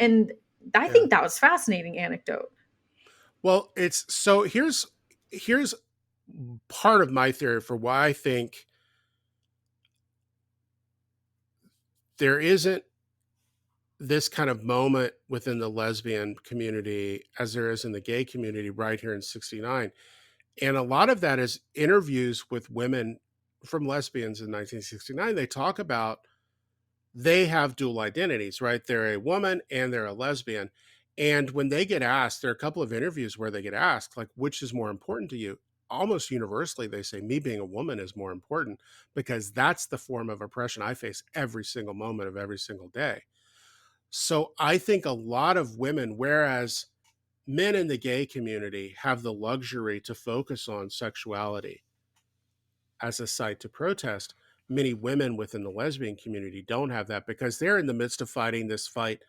I Yeah. think that was fascinating anecdote. Well, it's so here's part of my theory for why I think there isn't this kind of moment within the lesbian community as there is in the gay community right here in 69. And a lot of that is interviews with women from lesbians in 1969. They talk about they have dual identities, right? They're a woman and they're a lesbian. And when they get asked, there are a couple of interviews where they get asked, like, which is more important to you? Almost universally, they say, me being a woman is more important because that's the form of oppression I face every single moment of every single day. So I think a lot of women, whereas men in the gay community have the luxury to focus on sexuality as a site to protest, many women within the lesbian community don't have that because they're in the midst of fighting this fight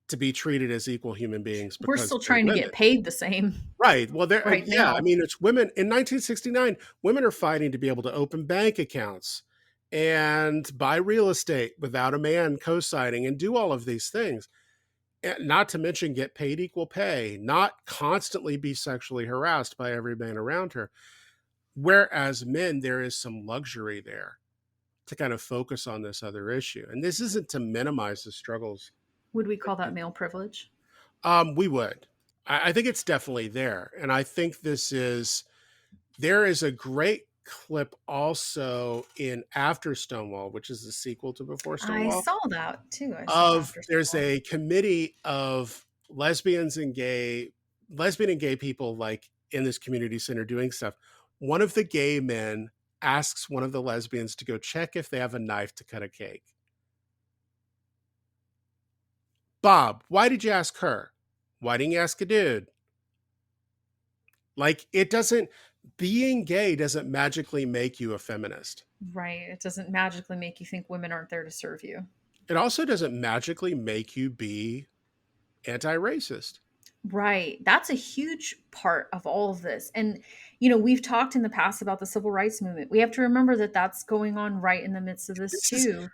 to be treated as equal human beings We're because still they're trying to women. get paid the same Right. Well, there, right yeah. I now. mean, it's women in 1969. Women are fighting to be able to open bank accounts and buy real estate without a man co-signing and do all of these things. And not to mention get paid equal pay, not constantly be sexually harassed by every man around her. Whereas men, there is some luxury there to kind of focus on this other issue. And this isn't to minimize the struggles. Would we call that male privilege? We would. I think it's definitely there. And I think there is a great clip also in After Stonewall, which is the sequel to Before I Stonewall, saw that too. I saw of After there's Stonewall. a committee of lesbian and gay people like in this community center doing stuff. One of the gay men asks one of the lesbians to go check if they have a knife to cut a cake. Bob, why did you ask her? Why didn't you ask a dude? Like, it doesn't, being gay doesn't magically make you a feminist. Right. It doesn't magically make you think women aren't there to serve you. It also doesn't magically make you be anti racist. Right. That's a huge part of all of this. And, we've talked in the past about the civil rights movement. We have to remember that that's going on right in the midst of this This is too,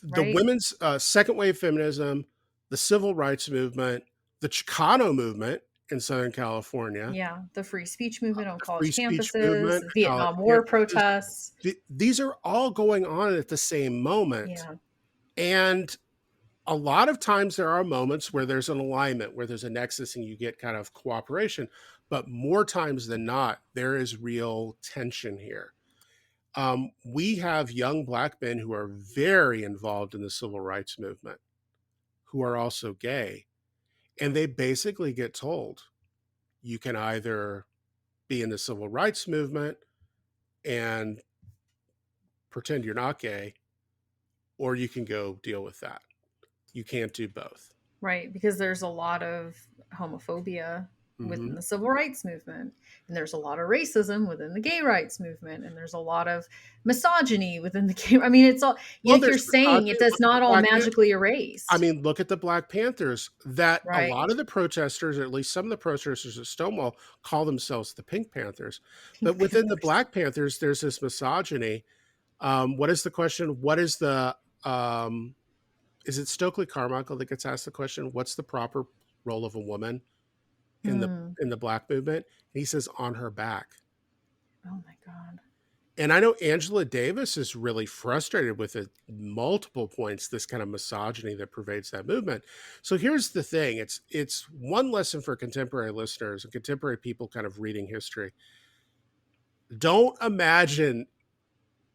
the right? women's second wave feminism, the civil rights movement, the Chicano movement in Southern California, Yeah. The free speech movement on the free college speech campuses, movement, the college Vietnam War campuses. protests. These are all going on at the same moment. Yeah. And a lot of times there are moments where there's an alignment, where there's a nexus and you get kind of cooperation. But more times than not, there is real tension here. We have young Black men who are very involved in the civil rights movement, who are also gay. And they basically get told you can either be in the civil rights movement and pretend you're not gay, or you can go deal with that. You can't do both. Right, because there's a lot of homophobia within Hmm. the civil rights movement, and there's a lot of racism within the gay rights movement, and there's a lot of misogyny within the gay. I mean, it's all, Well, like you're there's saying, it misogyny. does Look at the not all Black magically I erased. mean, look at the Black Panthers. That a Right. lot of the protesters, or at least some of the protesters at Stonewall, call themselves the Pink Panthers. But Pink within the Panthers. Black Panthers, there's this misogyny. What is the question? What is the is it Stokely Carmichael that gets asked the question, what's the proper role of a woman in Hmm. the Black movement? And he says, on her back. Oh my God. And I know Angela Davis is really frustrated with it multiple points, this kind of misogyny that pervades that movement. So here's the thing. It's one lesson for contemporary listeners and contemporary people kind of reading history. Don't imagine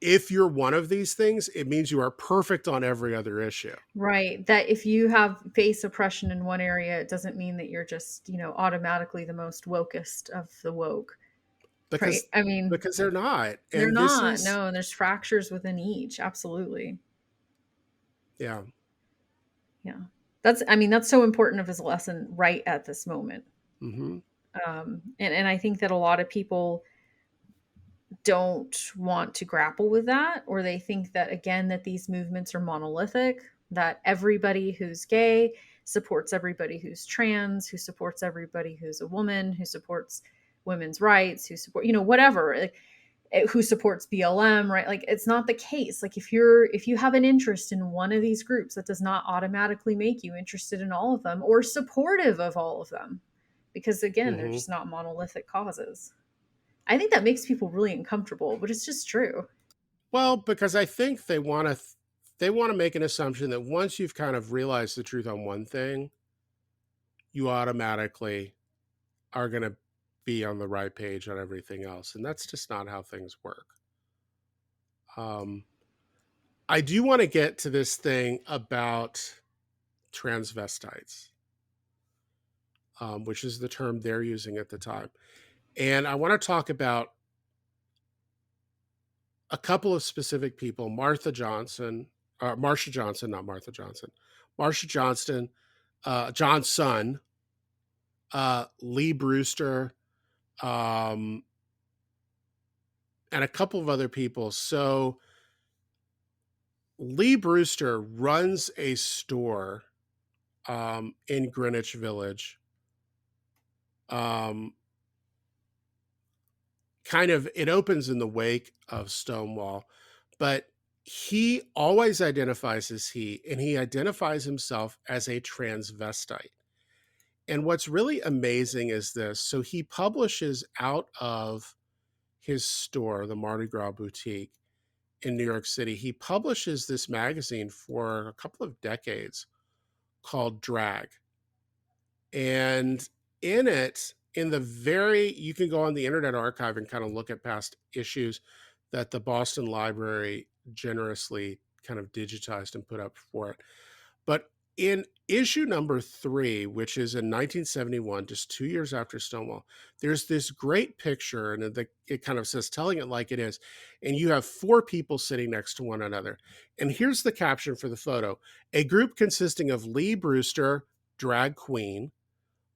if you're one of these things, it means you are perfect on every other issue. Right. That if you have face oppression in one area, it doesn't mean that you're just, automatically the most wokest of the woke. Right. Because I mean, because they're not. they're And this not. is No, there's fractures within each. Absolutely. yeah. Yeah. That's so important of his lesson right at this moment. Mhm. And I think that a lot of people don't want to grapple with that, or they think that, again, that these movements are monolithic, that everybody who's gay supports everybody who's trans, who supports everybody who's a woman, who supports women's rights, who support, whatever, like, who supports BLM, right? Like, it's not the case. Like, if you have an interest in one of these groups, that does not automatically make you interested in all of them or supportive of all of them, because again, they're Mhm. just not monolithic causes. I think that makes people really uncomfortable, but it's just true. Well, because I think they want to make an assumption that once you've kind of realized the truth on one thing, you automatically are going to be on the right page on everything else, and that's just not how things work. Um, I do want to get to this thing about transvestites, which is the term they're using at the time, and I want to talk about a couple of specific people: Marsha Johnson, not Martha Johnson, Marsha Johnston, Johnson, Lee Brewster, um, and a couple of other people. So Lee Brewster runs a store in Greenwich Village. Um, Kind of, it opens in the wake of Stonewall, but he always identifies as he, and he identifies himself as a transvestite. And what's really amazing is this. So he publishes out of his store, the Mardi Gras Boutique in New York City. He publishes this magazine for a couple of decades called Drag. And in it, you can go on the Internet Archive and kind of look at past issues that the Boston Library generously kind of digitized and put up for it. But in issue number 3, which is in 1971, just 2 years after Stonewall, there's this great picture, and it kind of says "telling it like it is," and you have 4 people sitting next to one another. And here's the caption for the photo: a group consisting of Lee Brewster, drag queen;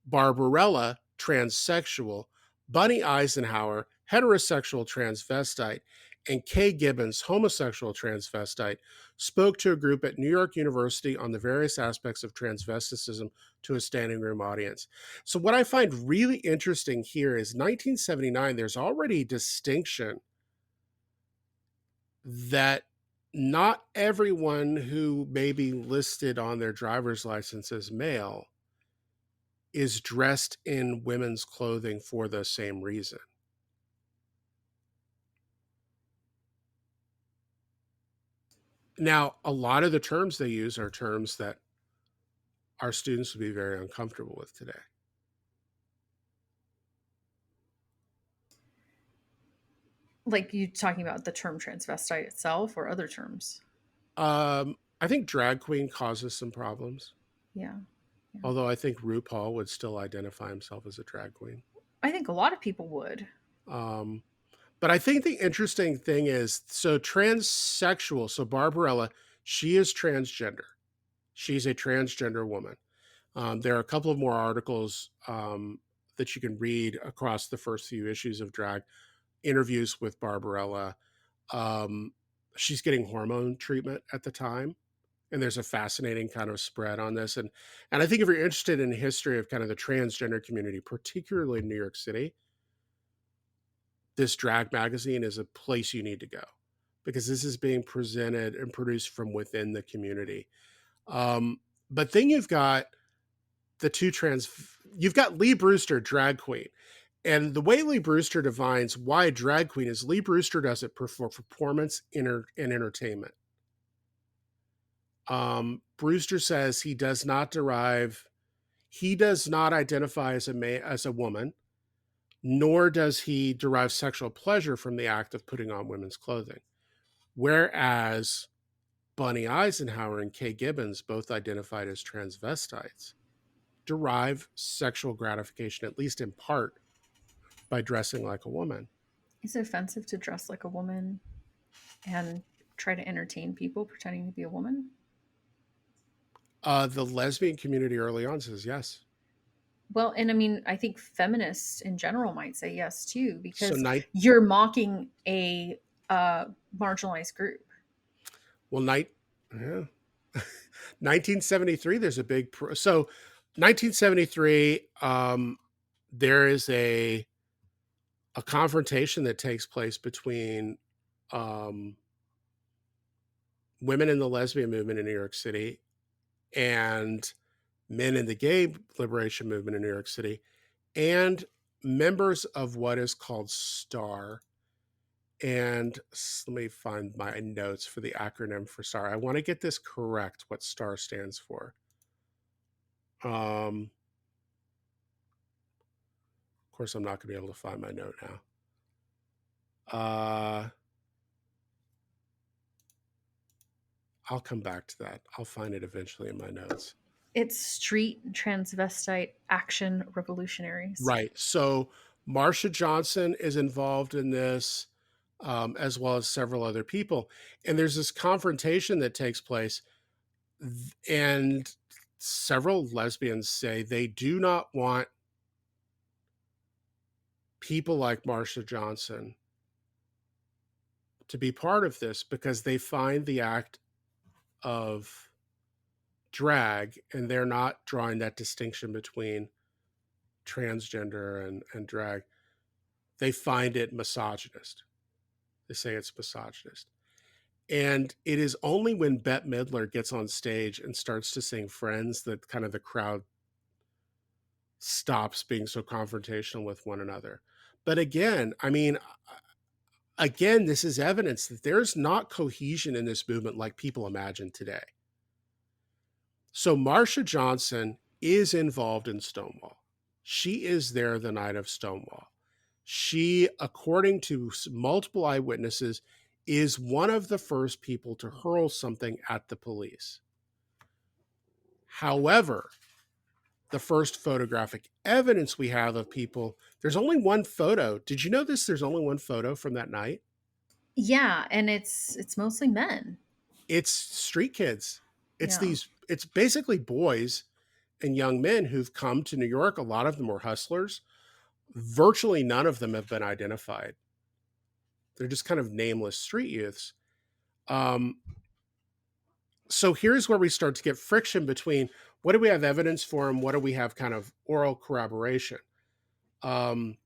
Barbarella, transsexual; Bunny Eisenhower, heterosexual transvestite; and Kay Gibbons, homosexual transvestite, spoke to a group at New York University on the various aspects of transvesticism to a standing room audience. So, what I find really interesting here is 1979, there's already a distinction that not everyone who may be listed on their driver's license as male is dressed in women's clothing for the same reason. Now, a lot of the terms they use are terms that our students would be very uncomfortable with today. Like, you talking about the term transvestite itself or other terms? I think drag queen causes some problems, Yeah. Yeah. although I think RuPaul would still identify himself as a drag queen. I think a lot of people would. Um, but I think the interesting thing is, so transsexual, so Barbarella, she is transgender. She's a transgender woman. There are a couple of more articles that you can read across the first few issues of Drag, interviews with Barbarella. Um, she's getting hormone treatment at the time, and there's a fascinating kind of spread on this. And I think if you're interested in the history of kind of the transgender community, particularly in New York City, this Drag magazine is a place you need to go, because this is being presented and produced from within the community. But then you've got the two trans you've got Lee Brewster, drag queen, And the way Lee Brewster defines why a drag queen is Lee Brewster does it for performance and entertainment. Brewster says he does not identify as a woman, nor does he derive sexual pleasure from the act of putting on women's clothing. Whereas Bunny Eisenhower and Kay Gibbons, both identified as transvestites, derive sexual gratification, at least in part, by dressing like a woman. Is it offensive to dress like a woman and try to entertain people pretending to be a woman? The lesbian community early on says yes. Well, and I mean, I think feminists in general might say yes too, So because night, you're mocking a marginalized group. well, yeah. 1973. There's a so 1973. There is a confrontation that takes place between um, women in the lesbian movement in New York City and men in the gay liberation movement in New York City, and members of what is called STAR. And let me find my notes for the acronym for STAR. I want to get this correct, what STAR stands for. Of course, I'm not going to be able to find my note now. I'll come back to that. I'll find it eventually in my notes. It's Street Transvestite Action Revolutionaries. Right. So Marsha Johnson is involved in this, as well as several other people. And there's this confrontation that takes place, and several lesbians say they do not want people like Marsha Johnson to be part of this because they find the act of drag, and they're not drawing that distinction between transgender and drag. They find it misogynist. They say it's misogynist. And it is only when Bette Midler gets on stage and starts to sing Friends that kind of the crowd stops being so confrontational with one another. But again, I mean, again, this is evidence that there's not cohesion in this movement like people imagine today. So Marsha Johnson is involved in Stonewall. She is there the night of Stonewall. She, according to multiple eyewitnesses, is one of the first people to hurl something at the police. However, the first photographic evidence we have of people, there's only one photo. Did you know this? There's only one photo from that night. Yeah, and it's mostly men. It's street kids. Yeah. It's basically boys and young men who've come to New York. A lot of them were hustlers. Virtually none of them have been identified. They're just kind of nameless street youths. Um, so here's where we start to get friction between what do we have evidence for and what do we have kind of oral corroboration. Um,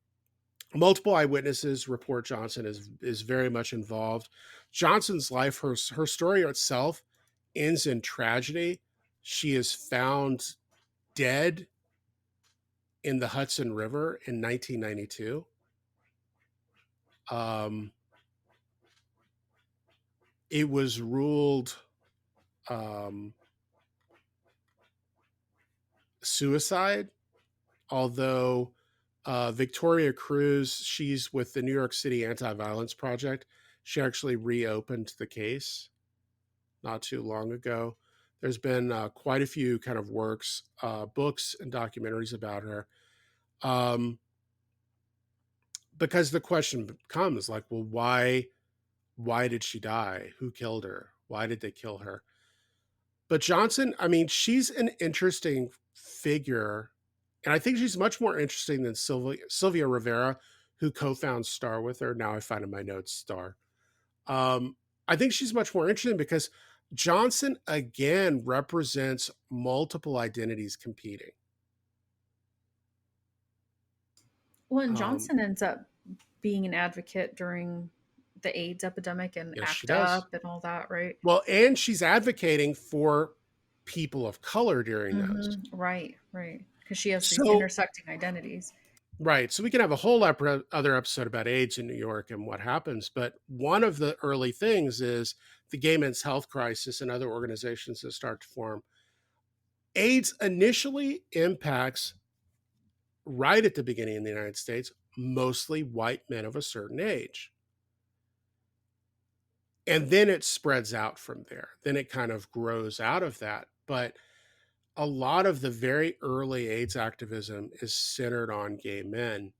Multiple eyewitnesses report Johnson is very much involved. Johnson's life, her story itself, ends in tragedy. She is found dead in the Hudson River in 1992. It was ruled suicide, although Victoria Cruz, she's with the New York City Anti-Violence Project. She actually reopened the case not too long ago. There's been quite a few kind of works, books and documentaries about her. Because the question becomes like, well, why did she die? Who killed her? Why did they kill her? But Johnson, I mean, she's an interesting figure. And I think she's much more interesting than Sylvia Rivera, who co-founds Star with her. Now I find in my notes Star. I think she's much more interesting because Johnson, again, represents multiple identities competing. Well, and Johnson ends up being an advocate during the AIDS epidemic and Yes, she ACT does. UP and all that, right? Well, and she's advocating for people of color during those. Right, right. Because she has these So intersecting identities. Right. So we can have a whole other episode about AIDS in New York and what happens. But one of the early things is the gay men's health crisis and other organizations that start to form. AIDS initially impacts right at the beginning in the United States, mostly white men of a certain age. And then it spreads out from there. Then it kind of grows out of that. But a lot of the very early AIDS activism is centered on gay men,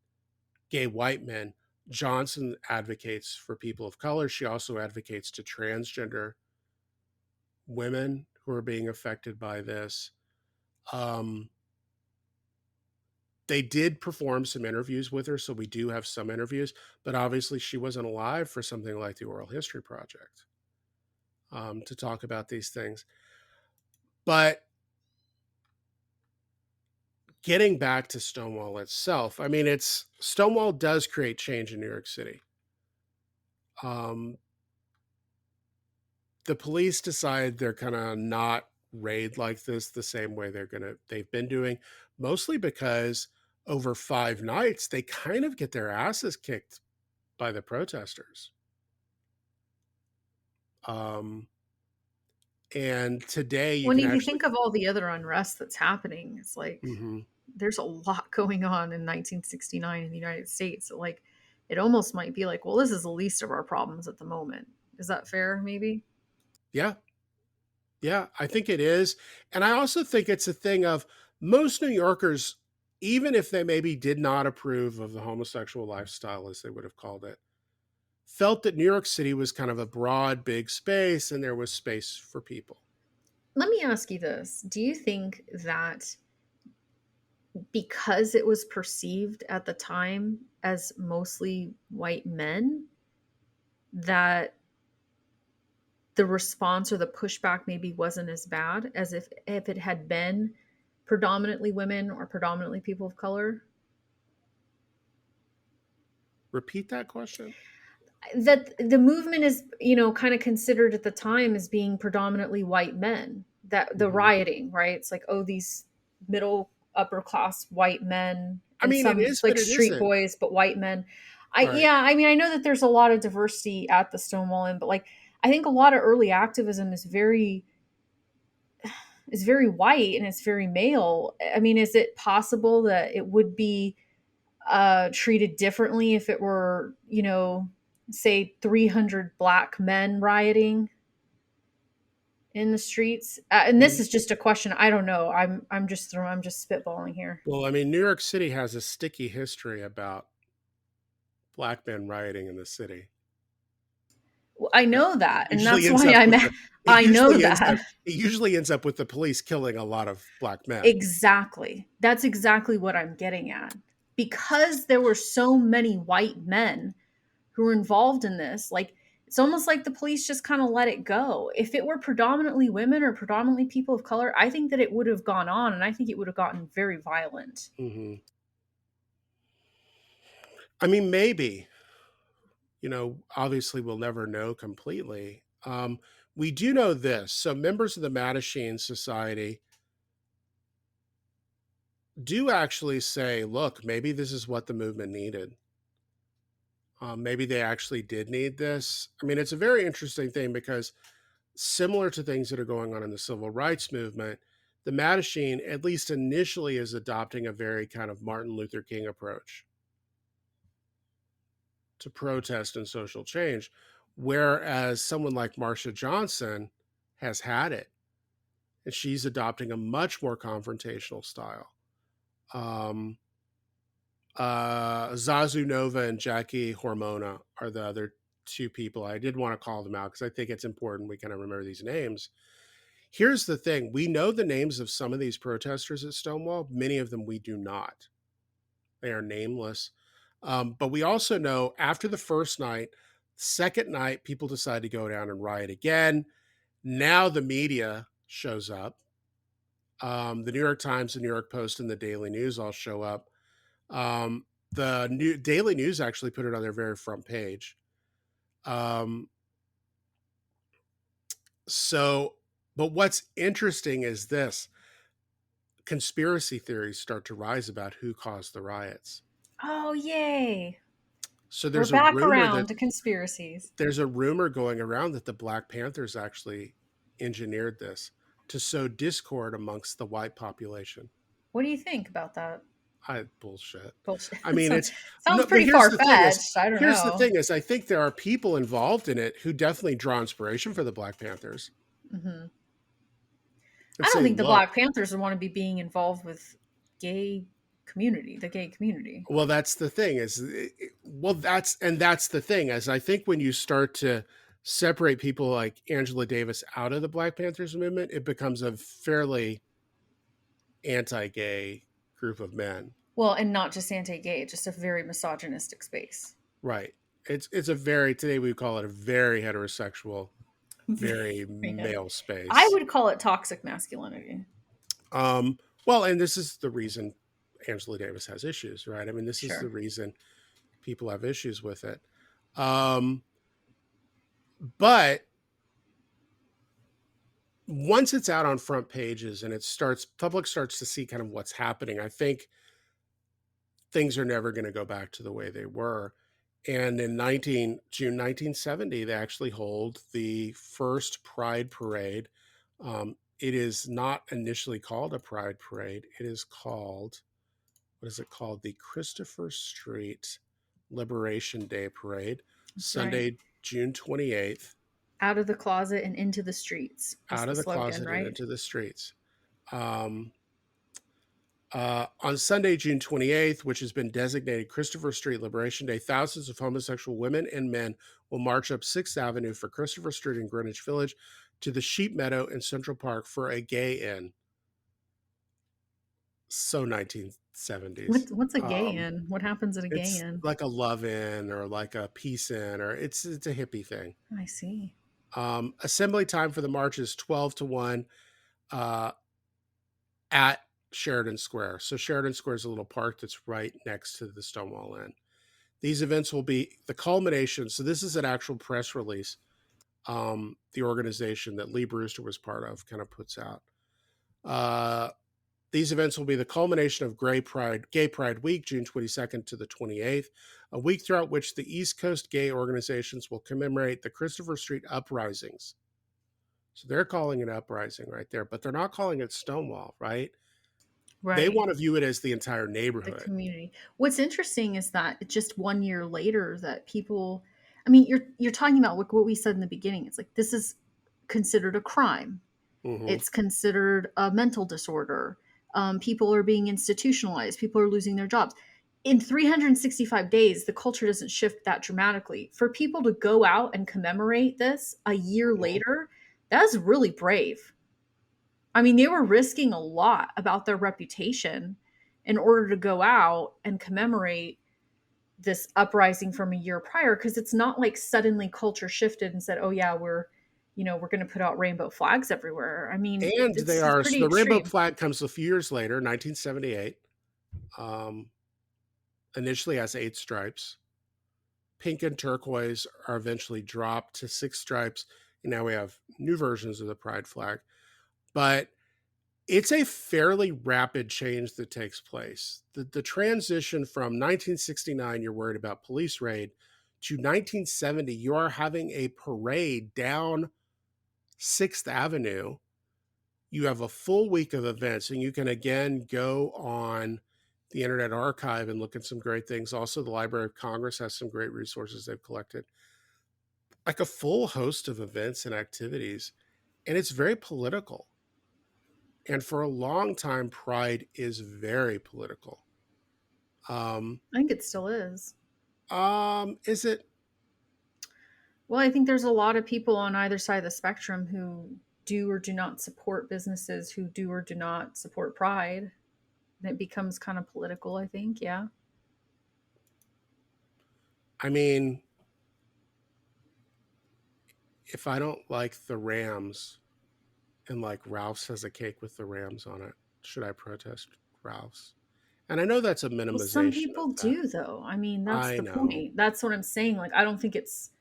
gay white men. Johnson advocates for people of color. She also advocates to transgender women who are being affected by this. Um, they did perform some interviews with her, so we do have some interviews, but obviously she wasn't alive for something like the Oral History Project to talk about these things. But getting back to Stonewall itself, I mean, it's Stonewall does create change in New York City. Um, the police decide they're gonna not raid like this the same way they've been doing, mostly because over 5 nights they kind of get their asses kicked by the protesters. Um, and today you When can you actually, think of all the other unrest that's happening, it's like mhm. there's a lot going on in 1969 in the United States. So like it almost might be like, well, this is the least of our problems at the moment. Is that fair, maybe? Yeah, yeah, I think it is. And I also think it's a thing of most New Yorkers, even if they maybe did not approve of the homosexual lifestyle, as they would have called it, felt that New York City was kind of a broad, big space and there was space for people. Let me ask you this. Do you think that because it was perceived at the time as mostly white men, that the response or the pushback maybe wasn't as bad as if it had been predominantly women or predominantly people of color? Repeat that question. That the movement is, kind of considered at the time as being predominantly white men, that the Mhm. rioting, right? It's like, oh, these middle upper class white men I and mean, it some is, like but it street isn't. boys, but white men. Right. I mean, I know that there's a lot of diversity at the Stonewall Inn, but like I think a lot of early activism is very white and it's very male. I mean, is it possible that it would be treated differently if it were, say 300 black men rioting in the streets? And this Mm, is just a question. I don't know. I'm just spitballing here. well, I mean, New York City has a sticky history about black men rioting in the city. Well, I It know that, and usually that's ends why up I'm. with the it I know usually ends up that. it usually ends up with the police killing a lot of black men. Exactly. That's exactly what I'm getting at. Because there were so many white men who were involved in this, like it's almost like the police just kind of let it go. If it were predominantly women or predominantly people of color, I think that it would have gone on and I think it would have gotten very violent. Mhm. I mean, maybe, obviously we'll never know completely. We do know this. So members of the Mattachine Society do actually say, look, maybe this is what the movement needed. Maybe they actually did need this. I mean, it's a very interesting thing because similar to things that are going on in the civil rights movement, the Mattachine, at least initially, is adopting a very kind of Martin Luther King approach to protest and social change, whereas someone like Marsha Johnson has had it, and she's adopting a much more confrontational style. Um, Zazu Nova and Jackie Hormona are the other two people. I did want to call them out because I think it's important we kind of remember these names. Here's the thing: we know the names of some of these protesters at Stonewall. Many of them we do not. They are nameless. But we also know after the first night, second night, people decide to go down and riot again. Now the media shows up. The New York Times, the New York Post, and the Daily News all show up. The new Daily News actually put it on their very front page. Um, so, but what's interesting is this: conspiracy theories start to rise about who caused the riots. Oh, yay. So We're back around to conspiracies. there's a rumor going around that the Black Panthers actually engineered this to sow discord amongst the white population. What do you think about that? I bullshit. Bullshit. I mean, it's Sounds no, but pretty far fetched. I don't here's the know. thing is, I think there are people involved in it who definitely draw inspiration for the Black Panthers Hmm. and I don't say, think the look, Black Panthers would want to be being involved with the gay community. well, that's the thing is, well, that's the thing is, I think when you start to separate people like Angela Davis out of the Black Panthers movement, it becomes a fairly anti-gay group of men. Well, and not just anti-gay, just a very misogynistic space. Right. It's a very, today we call it a very heterosexual, very male I space. would call it toxic masculinity. Well, and this is the reason Angela Davis has issues, right? I mean, this is the Sure. reason people have issues with it. Um, but once it's out on front pages and it starts, public starts to see kind of what's happening, I think things are never going to go back to the way they were. And in June 1970, they actually hold the first Pride Parade. It is not initially called a Pride Parade. It is called, what is it called? The Christopher Street Liberation Day Parade, That's right. Sunday, June 28th. Out of the closet and into the streets is Out the of the slogan, closet and right? into the streets. Um, on Sunday, June 28th, which has been designated Christopher Street Liberation Day, thousands of homosexual women and men will march up 6th Avenue for Christopher Street in Greenwich Village to the Sheep Meadow in Central Park for a gay in. So 1970s. What's a gay in? What happens at a gay It's in? like a love in or like a peace in, or it's a hippie thing. I see. Assembly time for the march is 12 to 1 uh, at Sheridan Square. So Sheridan Square is a little park that's right next to the Stonewall Inn. These events will be the culmination. So this is an actual press release. The organization that Lee Brewster was part of kind of puts out. These events will be the culmination of Gay Pride Week, June 22nd to the 28th, a week throughout which the East Coast gay organizations will commemorate the Christopher Street uprisings. So they're calling it uprising right there, but they're not calling it Stonewall, right? They Right. want to view it as the entire The neighborhood. community. What's interesting is that just 1 year later that people, I mean, you're talking about what we said in the beginning. It's like this is considered a crime. Mm-hmm. It's considered a mental disorder. People are being institutionalized. People are losing their jobs. In 365 days, the culture doesn't shift that dramatically. For people to go out and commemorate this a year Mm-hmm. later, that's really brave. I mean, they were risking a lot about their reputation in order to go out and commemorate this uprising from a year prior because it's not like suddenly culture shifted and said, "Oh yeah, we're going to put out rainbow flags everywhere." I mean, And they it's are, so pretty the rainbow extreme. flag comes a few years later, 1978. Um, Initially has 8 stripes. Pink and turquoise are eventually dropped to 6 stripes. And now we have new versions of the pride flag. But it's a fairly rapid change that takes place. The transition from 1969, you're worried about police raid, to 1970, you are having a parade down 6th Avenue. You have a full week of events, and you can again go on the Internet Archive and look at some great things. Also, the Library of Congress has some great resources they've collected, like a full host of events and activities, and it's very political. And for a long time, Pride is very political. Um, I think it still is. is it? Well, I think there's a lot of people on either side of the spectrum who do or do not support businesses who do or do not support pride. And it becomes kind of political, I think. Yeah. I mean, if I don't like the Rams and like Ralph's has a cake with the Rams on it, should I protest Ralph's? And I know that's a Well, some minimization of people that. do, though. I mean, that's I the know. point. That's what I'm saying. Like, I don't think it's,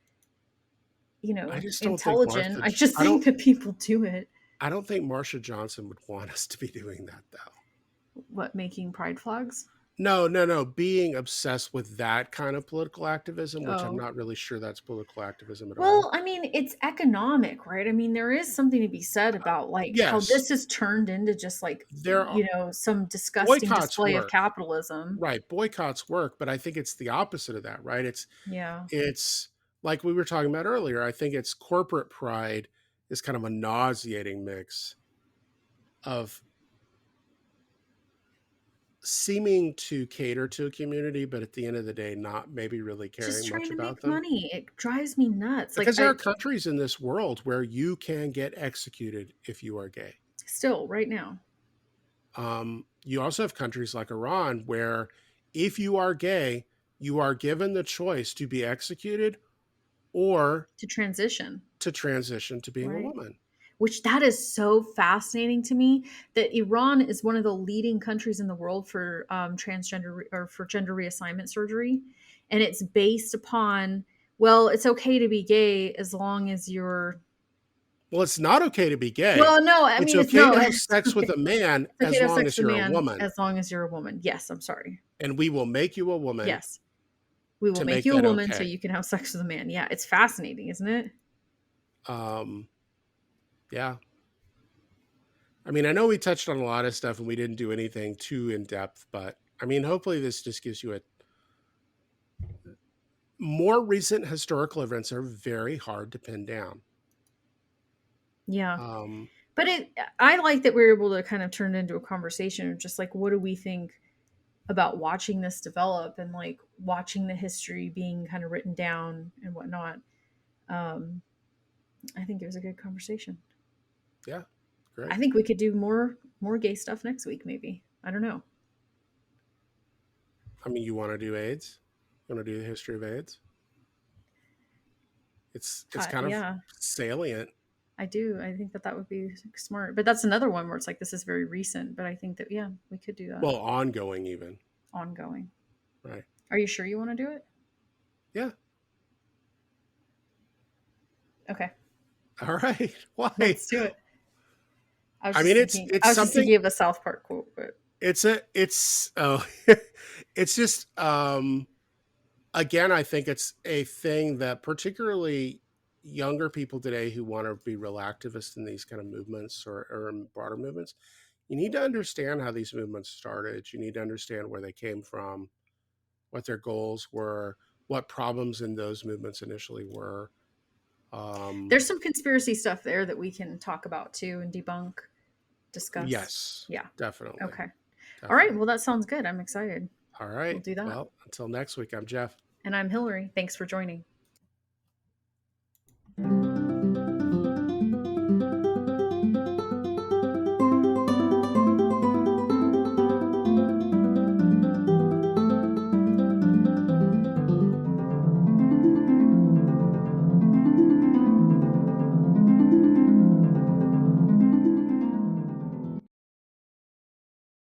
I just don't think intelligent. I just think that people do it. I don't think Marsha Johnson would want us to be doing that though. What, making pride flags? No. Being obsessed with that kind of political activism, which I'm Oh. not really sure that's political activism at all. Well, I mean, it's economic, right? I mean, there is something to be said about like how Yes, this has turned into just like, there are some disgusting boycotts display of work. capitalism. Right, boycotts work, but I think it's the opposite of that, right? Yeah. It's like we were talking about earlier. I think it's corporate pride is kind of a nauseating mix of seeming to cater to a community, but at the end of the day, not maybe really Just caring trying much to about make them. money. It drives me nuts. Like Because there are I countries in this world where you can get executed if you are gay. still right now You also have countries like Iran where if you are gay, you are given the choice to be executed or to transition, to transition to being a right? woman. Which that is so fascinating to me that Iran is one of the leading countries in the world for transgender or for gender reassignment surgery, and it's based upon, well, it's okay to be gay as long as you're, Well, it's not okay to be gay. well, no, I It's mean, it's okay no, to have it's sex with okay. a man It's okay as to have long sex as with a you're a man woman, as long as you're a woman. Yes, I'm sorry. and we will make you a woman Yes, we will to make make you a that woman so okay. you can have sex with a man. Yeah, it's fascinating, isn't it? Um, yeah. I mean, I know we touched on a lot of stuff and we didn't do anything too in depth, but I mean, hopefully this just gives you a more recent historical events are very hard to pin down. Yeah. Um, But I like that we were able to kind of turn it into a conversation of just like, what do we think about watching this develop and like watching the history being kind of written down and whatnot. Um, I think it was a good conversation. yeah, I great. think we could do more gay stuff next week, maybe. I don't know. I mean, you want to do AIDS? You want to do the history of AIDS? It's kind of Yeah, salient. I do. I think that that would be smart. But that's another one where it's like this is very recent. But I think that yeah, we could do that Well, ongoing even, ongoing. right? Are you sure you want to do it? Yeah. Okay, All right. Why? let's do it. I was I just mean, it's thinking. I it's was just something. thinking of a South Park quote, but It's oh, it's just again, I think it's a thing that particularly younger people today who want to be real activists in these kind of movements or in broader movements, you need to understand how these movements started. You need to understand where they came from, what their goals were, what problems in those movements initially were. Um, there's some conspiracy stuff there that we can talk about too and debunk, discuss. yes, Yeah. definitely. Okay. All right. Definitely. Well, that sounds good. I'm excited. All We'll right. do that. Well, until next week, I'm Jeff. And I'm Hillary. Thanks for joining.